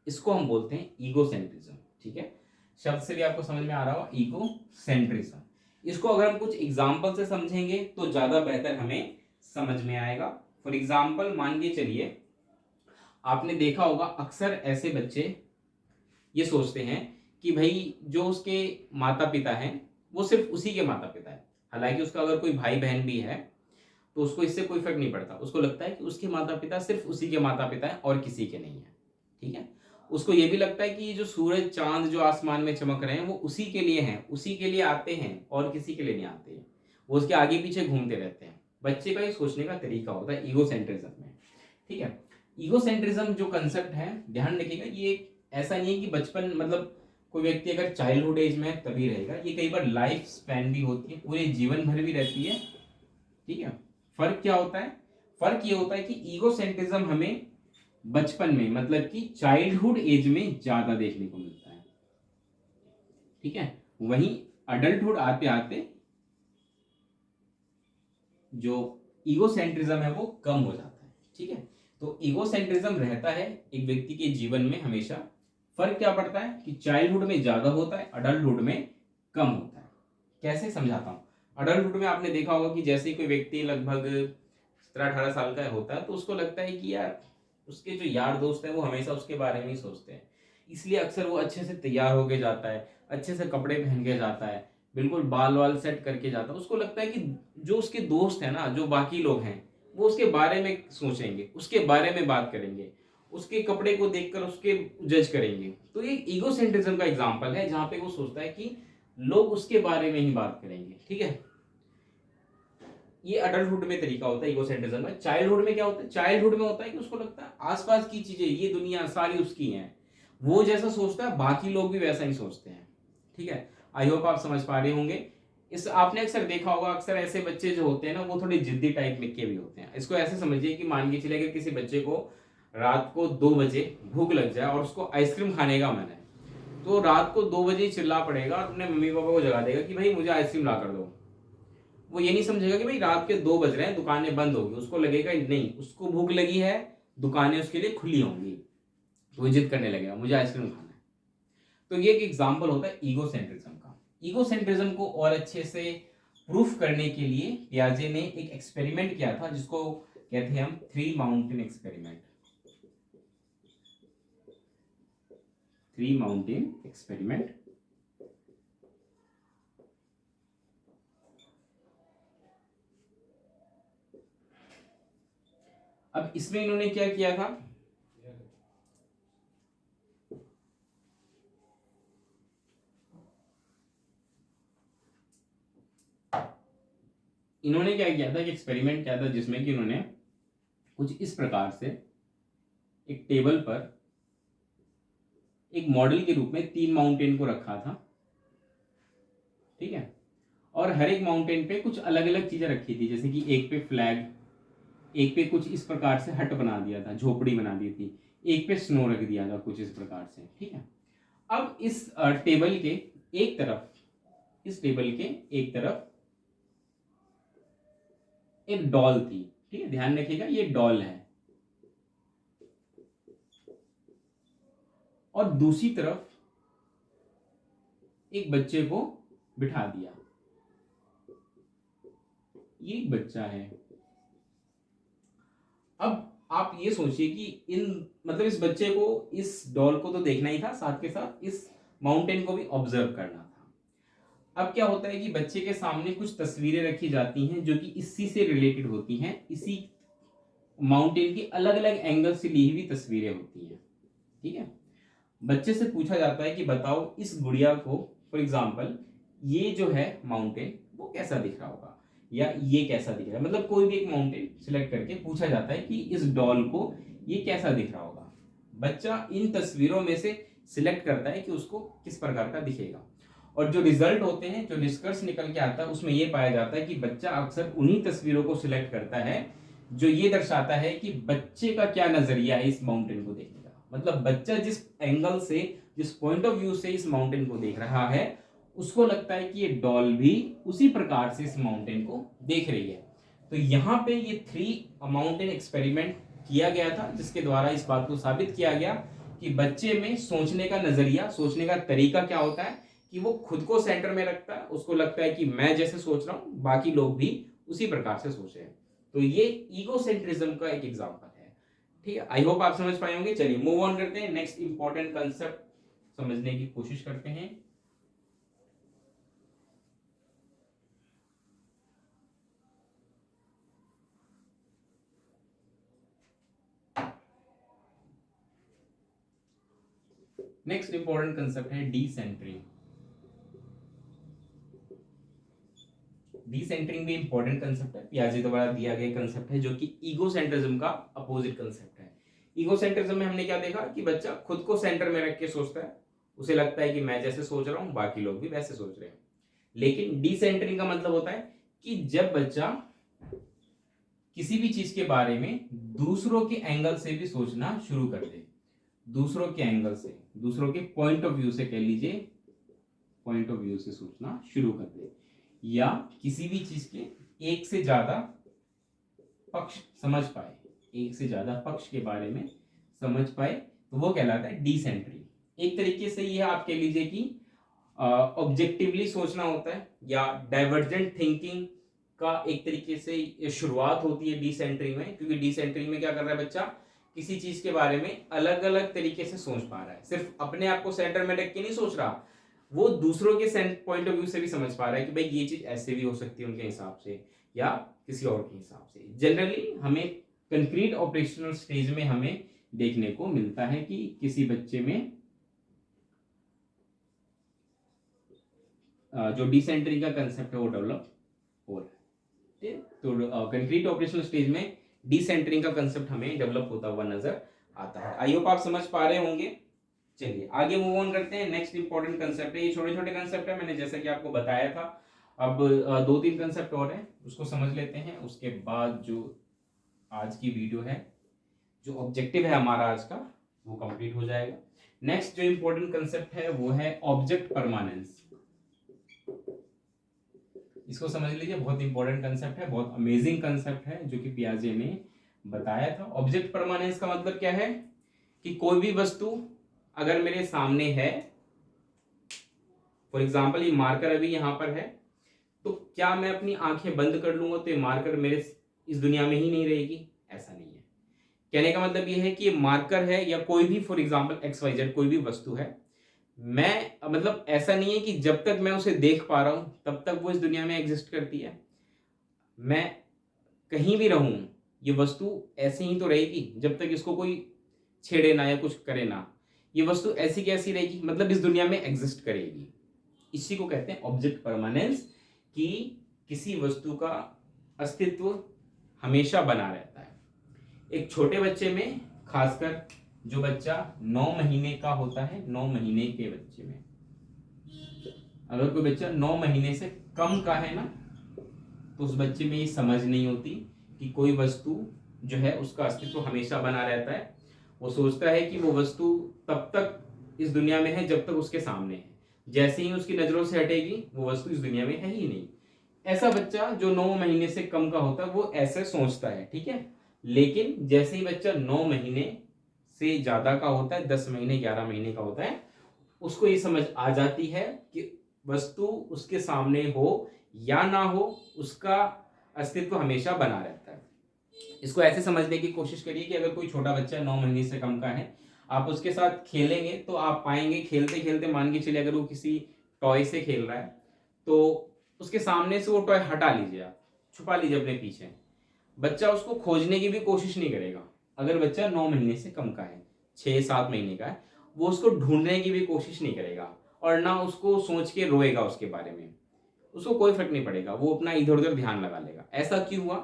इसको हम बोलते हैं ईगोसेंट्रिज्म। ठीक है, शब्द से भी आपको समझ में आ रहा होगा, ईगोसेंट्रिज्म। इसको अगर हम कुछ एग्जाम्पल से समझेंगे तो ज्यादा बेहतर हमें समझ में आएगा। फॉर एग्जाम्पल मान के चलिए, आपने देखा होगा अक्सर ऐसे बच्चे ये सोचते हैं कि भाई जो उसके माता पिता हैं वो सिर्फ उसी के माता पिता है। हालांकि उसका अगर कोई भाई बहन भी है तो उसको इससे कोई फर्क नहीं पड़ता, उसको लगता है कि उसके माता पिता सिर्फ उसी के माता पिता है और किसी के नहीं है। ठीक है, उसको ये भी लगता है कि ये जो सूरज चांद जो आसमान में चमक रहे हैं वो उसी के लिए हैं, उसी के लिए आते हैं और किसी के लिए नहीं आते हैं, वो उसके आगे पीछे घूमते रहते हैं। बच्चे का ये सोचने का तरीका होता है ईगोसेंट्रिज्म में। ठीक है, ईगोसेंट्रिज्म जो कंसेप्ट है, ध्यान रखिएगा, ये ऐसा नहीं है कि बचपन मतलब कोई व्यक्ति अगर चाइल्डहुड एज में है तभी रहेगा, ये कई बार लाइफ स्पैन भी होती है, पूरे जीवन भर भी रहती है। ठीक है, फर्क क्या होता है? फर्क ये होता है कि ईगोसेंट्रिज्म हमें बचपन में मतलब कि चाइल्डहुड एज में ज्यादा देखने को मिलता है। ठीक है, वहीं अडल्टहुड आते आते जो ईगोसेंट्रिज्म है वो कम हो जाता है। ठीक है, तो ईगोसेंट्रिज्म रहता है एक व्यक्ति के जीवन में हमेशा। फर्क क्या पड़ता है कि चाइल्डहुड में ज्यादा होता है, अडल्टहुड में कम होता है। कैसे समझाता हूँ, अडल्टहुड में आपने देखा होगा कि जैसे ही कोई व्यक्ति लगभग 17-18 साल का होता है तो उसको लगता है कि यार उसके जो यार दोस्त हैं वो हमेशा उसके बारे में ही सोचते हैं, इसलिए अक्सर वो अच्छे से तैयार होके जाता है, अच्छे से कपड़े पहन के जाता है, बिल्कुल बाल वाल सेट करके जाता है। उसको लगता है कि जो उसके दोस्त हैं ना, जो बाकी लोग हैं, वो उसके बारे में सोचेंगे, उसके बारे में बात करेंगे, उसके कपड़े को देखकर उसके जज करेंगे। तो ये ईगोसेंट्रिज्म का एग्जाम्पल है जहां पे वो सोचता है कि लोग उसके बारे में ही बात करेंगे। ठीक है, ये अडल्टहुड में तरीका होता है ईगोसेंट्रिज्म में। चाइल्डहुड में क्या होता है? चाइल्डहुड में होता है कि उसको लगता है आसपास की चीजें, ये दुनिया सारी उसकी है, वो जैसा सोचता है बाकी लोग भी वैसा ही सोचते हैं। ठीक है, आई होप आप समझ पा रहे होंगे। इस आपने अक्सर देखा होगा, अक्सर ऐसे बच्चे जो होते हैं ना वो थोड़े जिद्दी टाइप में के भी होते हैं। इसको ऐसे समझिए कि मान के चलिए अगर किसी बच्चे को रात को 2 बजे भूख लग जाए और उसको आइसक्रीम खाने का मन है, तो रात को 2 बजे चिल्ला पड़ेगा और अपने मम्मी पापा को जगा देगा कि भाई मुझे आइसक्रीम ला कर दो। वो ये नहीं समझेगा कि भाई रात के 2 बज रहे हैं, दुकानें बंद होगी। उसको लगेगा नहीं, उसको भूख लगी है, दुकानें उसके लिए खुली होंगी, तो वो जिद करने लगेगा मुझे आइसक्रीम खाना है। तो ये एक एग्जाम्पल होता है ईगोसेंट्रिज्म का। ईगोसेंट्रिज्म को और अच्छे से प्रूफ करने के लिए पियाजे ने एक एक्सपेरिमेंट किया था जिसको कहते हैं हम 3 माउंटेन एक्सपेरिमेंट। 3 mountain experiment. अब इसमें इन्होंने क्या किया था, इन्होंने क्या किया था कि एक्सपेरिमेंट किया था जिसमें कि इन्होंने कुछ इस प्रकार से एक टेबल पर एक मॉडल के रूप में 3 माउंटेन को रखा था, ठीक है, और हर एक माउंटेन पे कुछ अलग अलग चीजें रखी थी, जैसे कि एक पे फ्लैग, एक पे कुछ इस प्रकार से हट बना दिया था, झोपड़ी बना दी थी, एक पे स्नो रख दिया था कुछ इस प्रकार से, ठीक है। अब इस टेबल के एक तरफ, इस टेबल के एक तरफ एक डॉल थी, ठीक है, ध्यान रखिएगा ये डॉल है, और दूसरी तरफ एक बच्चे को बिठा दिया। ये एक बच्चा है। अब आप ये सोचिए कि मतलब इस बच्चे को, इस डॉल को तो देखना ही था, साथ के साथ इस माउंटेन को भी ऑब्जर्व करना था। अब क्या होता है कि बच्चे के सामने कुछ तस्वीरें रखी जाती हैं जो कि इसी से रिलेटेड होती हैं, इसी माउंटेन की अलग अलग एंगल से ली हुई तस्वीरें होती हैं, ठीक है। बच्चे से पूछा जाता है कि बताओ इस गुड़िया को, फॉर एग्जाम्पल ये जो है माउंटेन वो कैसा दिख रहा होगा, या ये कैसा दिख रहा है, मतलब कोई भी एक माउंटेन सिलेक्ट करके पूछा जाता है कि इस डॉल को ये कैसा दिख रहा होगा। बच्चा इन तस्वीरों में से सिलेक्ट करता है कि उसको किस प्रकार का दिखेगा, और जो रिजल्ट होते हैं, जो निष्कर्ष निकल के आता है, उसमें यह पाया जाता है कि बच्चा अक्सर उन्हीं तस्वीरों को सिलेक्ट करता है जो ये दर्शाता है कि बच्चे का क्या नजरिया है इस माउंटेन को देखने का। मतलब बच्चा जिस एंगल से, जिस पॉइंट ऑफ व्यू से इस माउंटेन को देख रहा है, उसको लगता है कि ये डॉल भी उसी प्रकार से इस माउंटेन को देख रही है। तो यहाँ पे ये 3 माउंटेन एक्सपेरिमेंट किया गया था, जिसके द्वारा इस बात को साबित किया गया कि बच्चे में सोचने का नजरिया, सोचने का तरीका क्या होता है कि वो खुद को सेंटर में रखता है, उसको लगता है कि मैं जैसे सोच रहा हूं बाकी लोग भी उसी प्रकार से सोचे। तो ये ईगोसेंट्रिज्म का एक एग्जांपल है, ठीक है। आई होप आप समझ पाए होंगे। चलिए मूव ऑन करते हैं, नेक्स्ट इंपॉर्टेंट कंसेप्ट समझने की कोशिश करते हैं। नेक्स्ट इंपॉर्टेंट कंसेप्ट है डीसेंटरिंग। डीसेंटरिंग भी इंपॉर्टेंट कंसेप्ट है, पियाजे द्वारा दिया गया कंसेप्ट है, जो कि ईगोसेंट्रिज्म का अपोजिट कंसेप्ट है। ईगोसेंट्रिज्म में हमने क्या देखा कि बच्चा खुद को सेंटर में रख के सोचता है, उसे लगता है कि मैं जैसे सोच रहा हूं बाकी लोग भी वैसे सोच रहे हैं। लेकिन डीसेंटरिंग का मतलब होता है कि जब बच्चा किसी भी चीज के बारे में दूसरों के एंगल से भी सोचना शुरू कर दे, दूसरों के एंगल से, दूसरों के पॉइंट ऑफ व्यू से, कह लीजिए पॉइंट ऑफ व्यू से सोचना शुरू कर दे, या किसी भी चीज के एक से ज्यादा पक्ष समझ पाए, एक से ज्यादा पक्ष के बारे में समझ पाए, तो वो कहलाता है डीसेंट्रिंग। एक तरीके से ये आप कह लीजिए कि ऑब्जेक्टिवली सोचना होता है, या डाइवर्जेंट थिंकिंग का एक तरीके से शुरुआत होती है डीसेंट्रिंग में। क्योंकि डीसेंट्रिंग में क्या कर रहा है बच्चा, किसी चीज के बारे में अलग अलग तरीके से सोच पा रहा है, सिर्फ अपने आप को सेंटर में रख के नहीं सोच रहा, वो दूसरों के पॉइंट ऑफ व्यू से भी समझ पा रहा है कि भाई ये चीज ऐसे भी हो सकती है उनके हिसाब से, या किसी और के हिसाब से। जनरली हमें कंक्रीट ऑपरेशनल स्टेज में हमें देखने को मिलता है कि किसी बच्चे में जो डीसेंट्रिंग का कंसेप्ट है वो डेवलप हो रहा है, ठीक है। तो कंक्रीट ऑपरेशनल स्टेज में डीसेंट्रिंग का कंसेप्ट हमें डेवलप होता हुआ नजर आता है। आई होप आप समझ पा रहे होंगे। चलिए आगे मूव ऑन करते हैं। नेक्स्ट इंपॉर्टेंट कंसेप्ट है, ये छोटे छोटे कंसेप्ट है, मैंने जैसा कि आपको बताया था। अब 2-3 कंसेप्ट और हैं, उसको समझ लेते हैं, उसके बाद जो आज की वीडियो है, जो ऑब्जेक्टिव है हमारा आज का, वो कंप्लीट हो जाएगा। नेक्स्ट जो इंपॉर्टेंट कंसेप्ट है वो है ऑब्जेक्ट परमानेंस। इसको समझ लीजिए, बहुत इंपॉर्टेंट कंसेप्ट है, बहुत अमेजिंग कंसेप्ट है, जो कि पियाजे ने बताया था। ऑब्जेक्ट परमानेंस का मतलब क्या है कि कोई भी वस्तु अगर मेरे सामने है, फॉर एग्जाम्पल ये मार्कर अभी यहां पर है, तो क्या मैं अपनी आंखें बंद कर लूंगा तो ये मार्कर मेरे इस दुनिया में ही नहीं रहेगी? ऐसा नहीं है। कहने का मतलब ये है कि ये मार्कर है, या कोई भी फॉर एग्जाम्पल XYZ कोई भी वस्तु है, मैं मतलब ऐसा नहीं है कि जब तक मैं उसे देख पा रहा हूं तब तक वो इस दुनिया में एग्जिस्ट करती है। मैं कहीं भी रहूं, ये वस्तु ऐसे ही तो रहेगी जब तक इसको कोई छेड़े ना या कुछ करे ना। ये वस्तु ऐसी कैसी रहेगी, मतलब इस दुनिया में एग्जिस्ट करेगी। इसी को कहते हैं ऑब्जेक्ट परमानेंस, कि किसी वस्तु का अस्तित्व हमेशा बना रहता है। एक छोटे बच्चे में खासकर जो बच्चा 9 महीने का होता है, 9 महीने के बच्चे में अगर कोई बच्चा 9 महीने से कम का है ना, तो उस बच्चे में ये समझ नहीं होती कि कोई वस्तु जो है उसका अस्तित्व हमेशा बना रहता है। वो सोचता है कि वो वस्तु तब तक इस दुनिया में है जब तक उसके सामने है, जैसे ही उसकी नजरों से हटेगी वो वस्तु इस दुनिया में है ही नहीं। ऐसा बच्चा जो 9 महीने से कम का होता है वो ऐसे सोचता है, ठीक है। लेकिन जैसे ही बच्चा 9 महीने से ज्यादा का होता है, 10 महीने 11 महीने का होता है, उसको ये समझ आ जाती है कि वस्तु उसके सामने हो या ना हो, उसका अस्तित्व हमेशा बना रहता है। इसको ऐसे समझने की कोशिश करिए कि अगर कोई छोटा बच्चा 9 महीने से कम का है, आप उसके साथ खेलेंगे तो आप पाएंगे खेलते खेलते, मान के चलिए अगर वो किसी टॉय से खेल रहा है तो उसके सामने से वो टॉय हटा लीजिए, आप छुपा लीजिए अपने पीछे। बच्चा उसको खोजने की भी कोशिश नहीं करेगा। अगर बच्चा 9 महीने से कम का है, 6-7 महीने का है, वो उसको ढूंढने की भी कोशिश नहीं करेगा और ना उसको सोच के रोएगा उसके बारे में। उसको कोई फर्क नहीं पड़ेगा, वो अपना इधर उधर ध्यान लगा लेगा। ऐसा क्यों हुआ?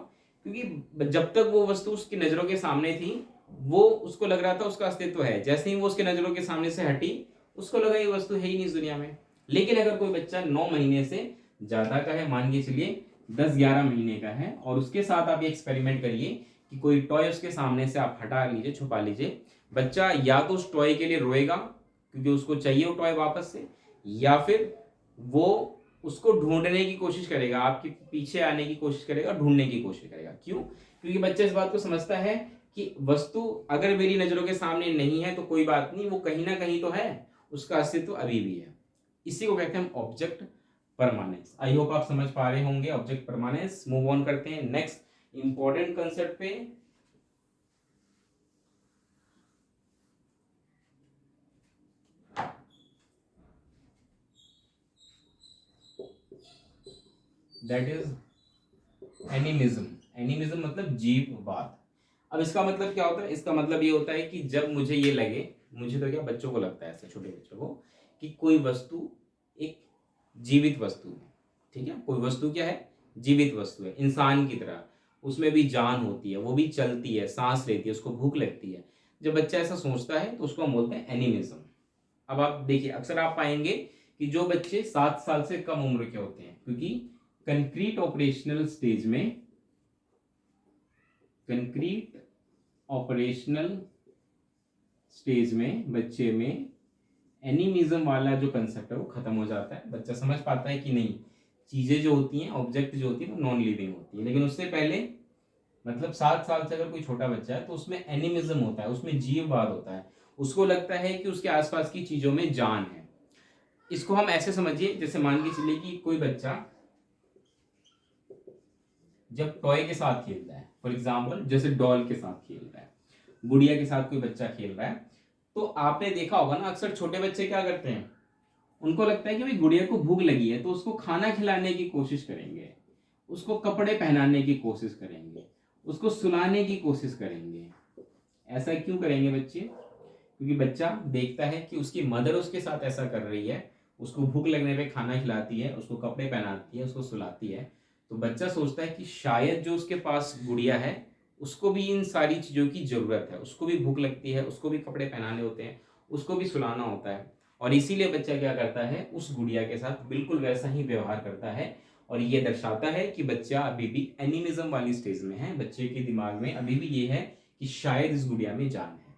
क्योंकि जब तक वो वस्तु उसकी नजरों के सामने थी, वो उसको लग रहा था उसका अस्तित्व है। जैसे ही वो उसके नजरों के सामने से हटी, उसको लगा ये वस्तु है ही नहीं इस दुनिया में। लेकिन अगर कोई बच्चा 9 महीने से ज्यादा का है, मान के चलिए 10-11 महीने का है, और उसके साथ आप ये एक्सपेरिमेंट करिए कि कोई टॉय उसके सामने से आप हटा लीजिए, छुपा लीजिए। बच्चा या तो उस टॉय के लिए रोएगा क्योंकि उसको चाहिए वो टॉय वापस से, या फिर वो उसको ढूंढने की कोशिश करेगा, आपके पीछे आने की कोशिश करेगा, ढूंढने की कोशिश करेगा। क्यों? क्योंकि बच्चा इस बात को समझता है कि वस्तु अगर मेरी नजरों के सामने नहीं है तो कोई बात नहीं, वो कहीं ना कहीं तो है, उसका अस्तित्व अभी भी है। इसी को कहते हैं हम ऑब्जेक्ट परमानेंस। आई होप आप समझ पा रहे होंगे ऑब्जेक्ट परमानेंस। मूव ऑन करते हैं नेक्स्ट इंपॉर्टेंट कंसेप्ट पे। That is animism. एनिमिज्म मतलब जीववाद। अब इसका मतलब क्या होता है? इसका मतलब ये होता है कि जब मुझे ये लगे, मुझे तो क्या, बच्चों को लगता है, ऐसे छोटे बच्चों को, कि कोई वस्तु एक जीवित वस्तु है, ठीक है। कोई वस्तु क्या है? जीवित वस्तु है, इंसान की तरह उसमें भी जान होती है, वो भी चलती है, सांस लेती है, उसको भूख लगती है। जब बच्चा ऐसा सोचता है तो उसको हम बोलते हैं एनिमिज्म। अब आप देखिए, अक्सर आप पाएंगे कि जो बच्चे 7 साल से कम उम्र के होते हैं, क्योंकि कंक्रीट ऑपरेशनल स्टेज में, कंक्रीट ऑपरेशनल स्टेज में बच्चे में एनिमिज्म वाला जो कंसेप्ट है वो खत्म हो जाता है। बच्चा समझ पाता है कि नहीं, चीजें जो होती हैं, ऑब्जेक्ट जो होती है, वो नॉन लिविंग होती है। लेकिन उससे पहले, मतलब 7 साल से अगर कोई छोटा बच्चा है तो उसमें एनिमिज्म होता है, उसमें जीववाद होता है। उसको लगता है कि उसके आसपास की चीजों में जान है। इसको हम ऐसे समझिए, जैसे मान के चलिए कि कोई बच्चा जब टॉय के साथ खेलता है, फॉर एग्जाम्पल जैसे डॉल के साथ खेल रहा है, गुड़िया के साथ कोई बच्चा खेल रहा है, तो आपने देखा होगा ना, अक्सर छोटे बच्चे क्या करते हैं, उनको लगता है कि भाई गुड़िया को भूख लगी है तो उसको खाना खिलाने की कोशिश करेंगे, उसको कपड़े पहनाने की कोशिश करेंगे, उसको सुलाने की कोशिश करेंगे। ऐसा क्यों करेंगे बच्चे? क्योंकि बच्चा देखता है कि उसकी मदर उसके साथ ऐसा कर रही है, उसको भूख लगने पे खाना खिलाती है, उसको कपड़े पहनाती है, उसको सुलाती है। तो बच्चा सोचता है कि शायद जो उसके पास गुड़िया है उसको भी इन सारी चीज़ों की ज़रूरत है, उसको भी भूख लगती है, उसको भी कपड़े पहनाने होते हैं, उसको भी सुलाना होता है। और इसीलिए बच्चा क्या करता है, उस गुड़िया के साथ बिल्कुल वैसा ही व्यवहार करता है। और ये दर्शाता है कि बच्चा अभी भी एनिमिज्म वाली स्टेज में है, बच्चे के दिमाग में अभी भी ये है कि शायद इस गुड़िया में जान है,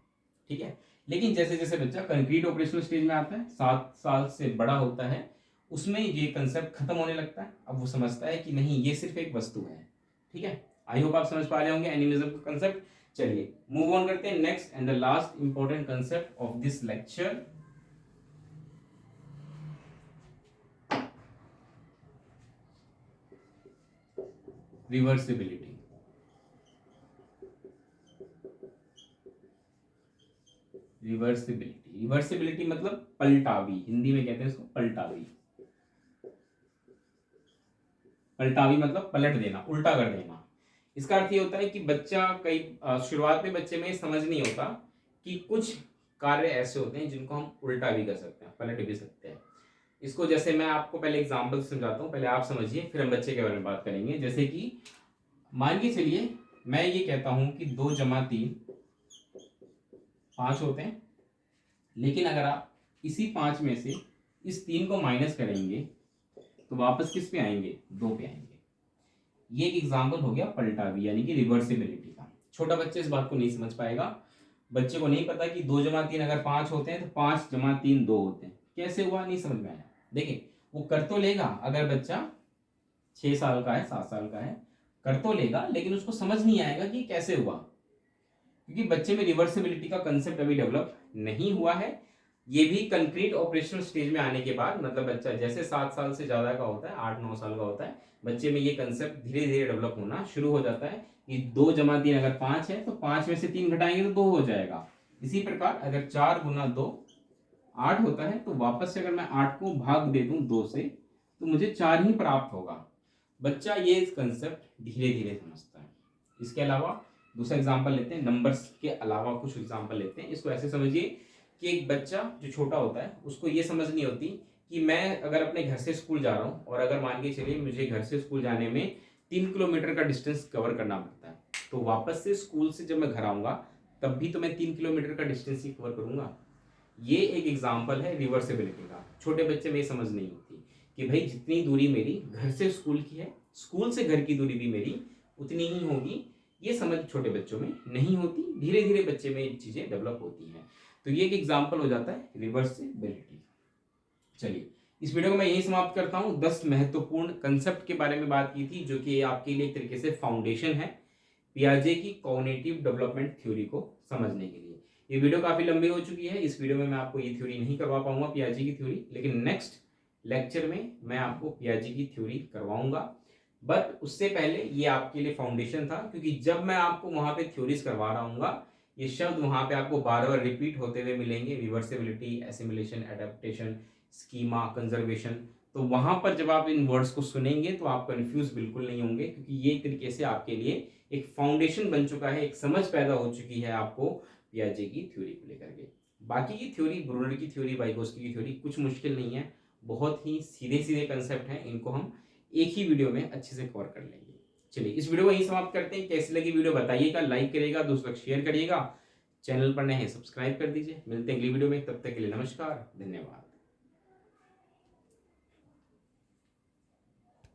ठीक है। लेकिन जैसे जैसे बच्चा कंक्रीट ऑपरेशनल स्टेज में आता है, 7 साल से बड़ा होता है, उसमें ये कंसेप्ट खत्म होने लगता है। अब वो समझता है कि नहीं, ये सिर्फ एक वस्तु है, ठीक है। आई होप आप समझ पा रहे होंगे एनिमिज्म का कंसेप्ट। चलिए मूव ऑन करते हैं next and the last important concept of this lecture, reversibility. Reversibility, reversibility मतलब पलटावी, हिंदी में कहते हैं इसको पलटावी। पलटावी मतलब पलट देना, उल्टा कर देना। इसका अर्थ ये होता है कि बच्चा कई शुरुआत में बच्चे में समझ नहीं होता कि कुछ कार्य ऐसे होते हैं जिनको हम उल्टा भी कर सकते हैं, पलट भी सकते हैं। इसको जैसे मैं आपको पहले एग्जांपल समझाता हूँ, पहले आप समझिए फिर हम बच्चे के बारे में बात करेंगे। जैसे कि मान के चलिए मैं ये कहता हूँ कि 2 + 3 5 होते हैं, लेकिन अगर आप इसी 5 में से इस 3 को माइनस करेंगे तो वापस किस पे आएंगे, 2 पे आएंगे। ये एक एग्जाम्पल हो गया पलटावी यानी कि रिवर्सिबिलिटी का। छोटा बच्चा इस बात को नहीं समझ पाएगा, बच्चे को नहीं पता कि 2 जमा 3 अगर 5 होते हैं तो 5 जमा 3 2 होते हैं, कैसे हुआ नहीं समझ में आया। देखिए वो कर तो लेगा, अगर बच्चा 6 साल का है 7 साल का है कर तो लेगा, लेकिन उसको समझ नहीं आएगा कि कैसे हुआ, क्योंकि बच्चे में रिवर्सिबिलिटी का कंसेप्ट अभी डेवलप नहीं हुआ है। ये भी कंक्रीट ऑपरेशनल स्टेज में आने के बाद, मतलब बच्चा जैसे 7 साल से ज्यादा का होता है, 8-9 साल का होता है, बच्चे में ये कंसेप्ट धीरे धीरे डेवलप होना शुरू हो जाता है कि 2 जमा 3 अगर 5 है तो 5 में से 3 घटाएंगे तो 2 हो जाएगा। इसी प्रकार अगर 4 गुना 2 8 होता है तो वापस से अगर मैं 8 को भाग दे दूं 2 से तो मुझे 4 ही प्राप्त होगा। बच्चा ये कंसेप्ट धीरे धीरे समझता है। इसके अलावा दूसरा एग्जाम्पल लेते हैं, नंबर्स के अलावा कुछ एग्जाम्पल लेते हैं। इसको ऐसे समझिए कि एक बच्चा जो छोटा होता है उसको ये समझ नहीं होती कि मैं अगर अपने घर से स्कूल जा रहा हूँ और अगर मान के चलिए मुझे घर से स्कूल जाने में 3 किलोमीटर का डिस्टेंस कवर करना पड़ता है, तो वापस से स्कूल से जब मैं घर आऊँगा तब भी तो मैं 3 किलोमीटर का डिस्टेंस ही कवर करूँगा। ये एक एग्जाम्पल है रिवर्सिबिलिटी का। छोटे बच्चे में ये समझ नहीं होती कि भाई जितनी दूरी मेरी घर से स्कूल की है, स्कूल से घर की दूरी भी मेरी उतनी ही होगी। ये समझ छोटे बच्चों में नहीं होती, धीरे धीरे बच्चे में ये चीजें डेवलप होती हैं। तो ये एक एग्जाम्पल हो जाता है रिवर्सिबिलिटी। चलिए इस वीडियो को मैं यही समाप्त करता हूँ। 10 महत्वपूर्ण कंसेप्ट के बारे में बात की थी जो कि आपके लिए एक तरीके से फाउंडेशन है पियाजे की कॉग्निटिव डेवलपमेंट थ्योरी को समझने के लिए। ये वीडियो काफी लंबी हो चुकी है, इस वीडियो में मैं आपको ये थ्योरी नहीं करवा पाऊंगा पियाजे की थ्योरी, लेकिन नेक्स्ट लेक्चर में मैं आपको पियाजे की थ्योरी करवाऊंगा। बट उससे पहले ये आपके लिए फाउंडेशन था, क्योंकि जब मैं आपको वहां पे थ्योरीज करवा रहा हूँ ये शब्द वहां पे आपको बार बार रिपीट होते हुए मिलेंगे, reversibility, assimilation, adaptation, schema, conservation. तो वहां पर जब आप इन वर्ड्स को सुनेंगे तो आप कंफ्यूज बिल्कुल नहीं होंगे, क्योंकि ये एक तरीके से आपके लिए एक फाउंडेशन बन चुका है, एक समझ पैदा हो चुकी है आपको पियाजे की थ्योरी को लेकर के। बाकी की थ्योरी, ब्रूनर की थ्योरी, वाइगोस्की की थ्योरी कुछ मुश्किल नहीं है, बहुत ही सीधे सीधे कंसेप्ट हैं, इनको हम एक ही वीडियो में अच्छे से कवर कर लेंगे। चलिए इस वीडियो को यहीं समाप्त करते हैं। कैसी लगी वीडियो बताइएगा, लाइक करिएगा, दोस्तों तक शेयर करिएगा, चैनल पर नए हैं सब्सक्राइब कर दीजिए। मिलते हैं अगली वीडियो में, तब तक के लिए नमस्कार, धन्यवाद।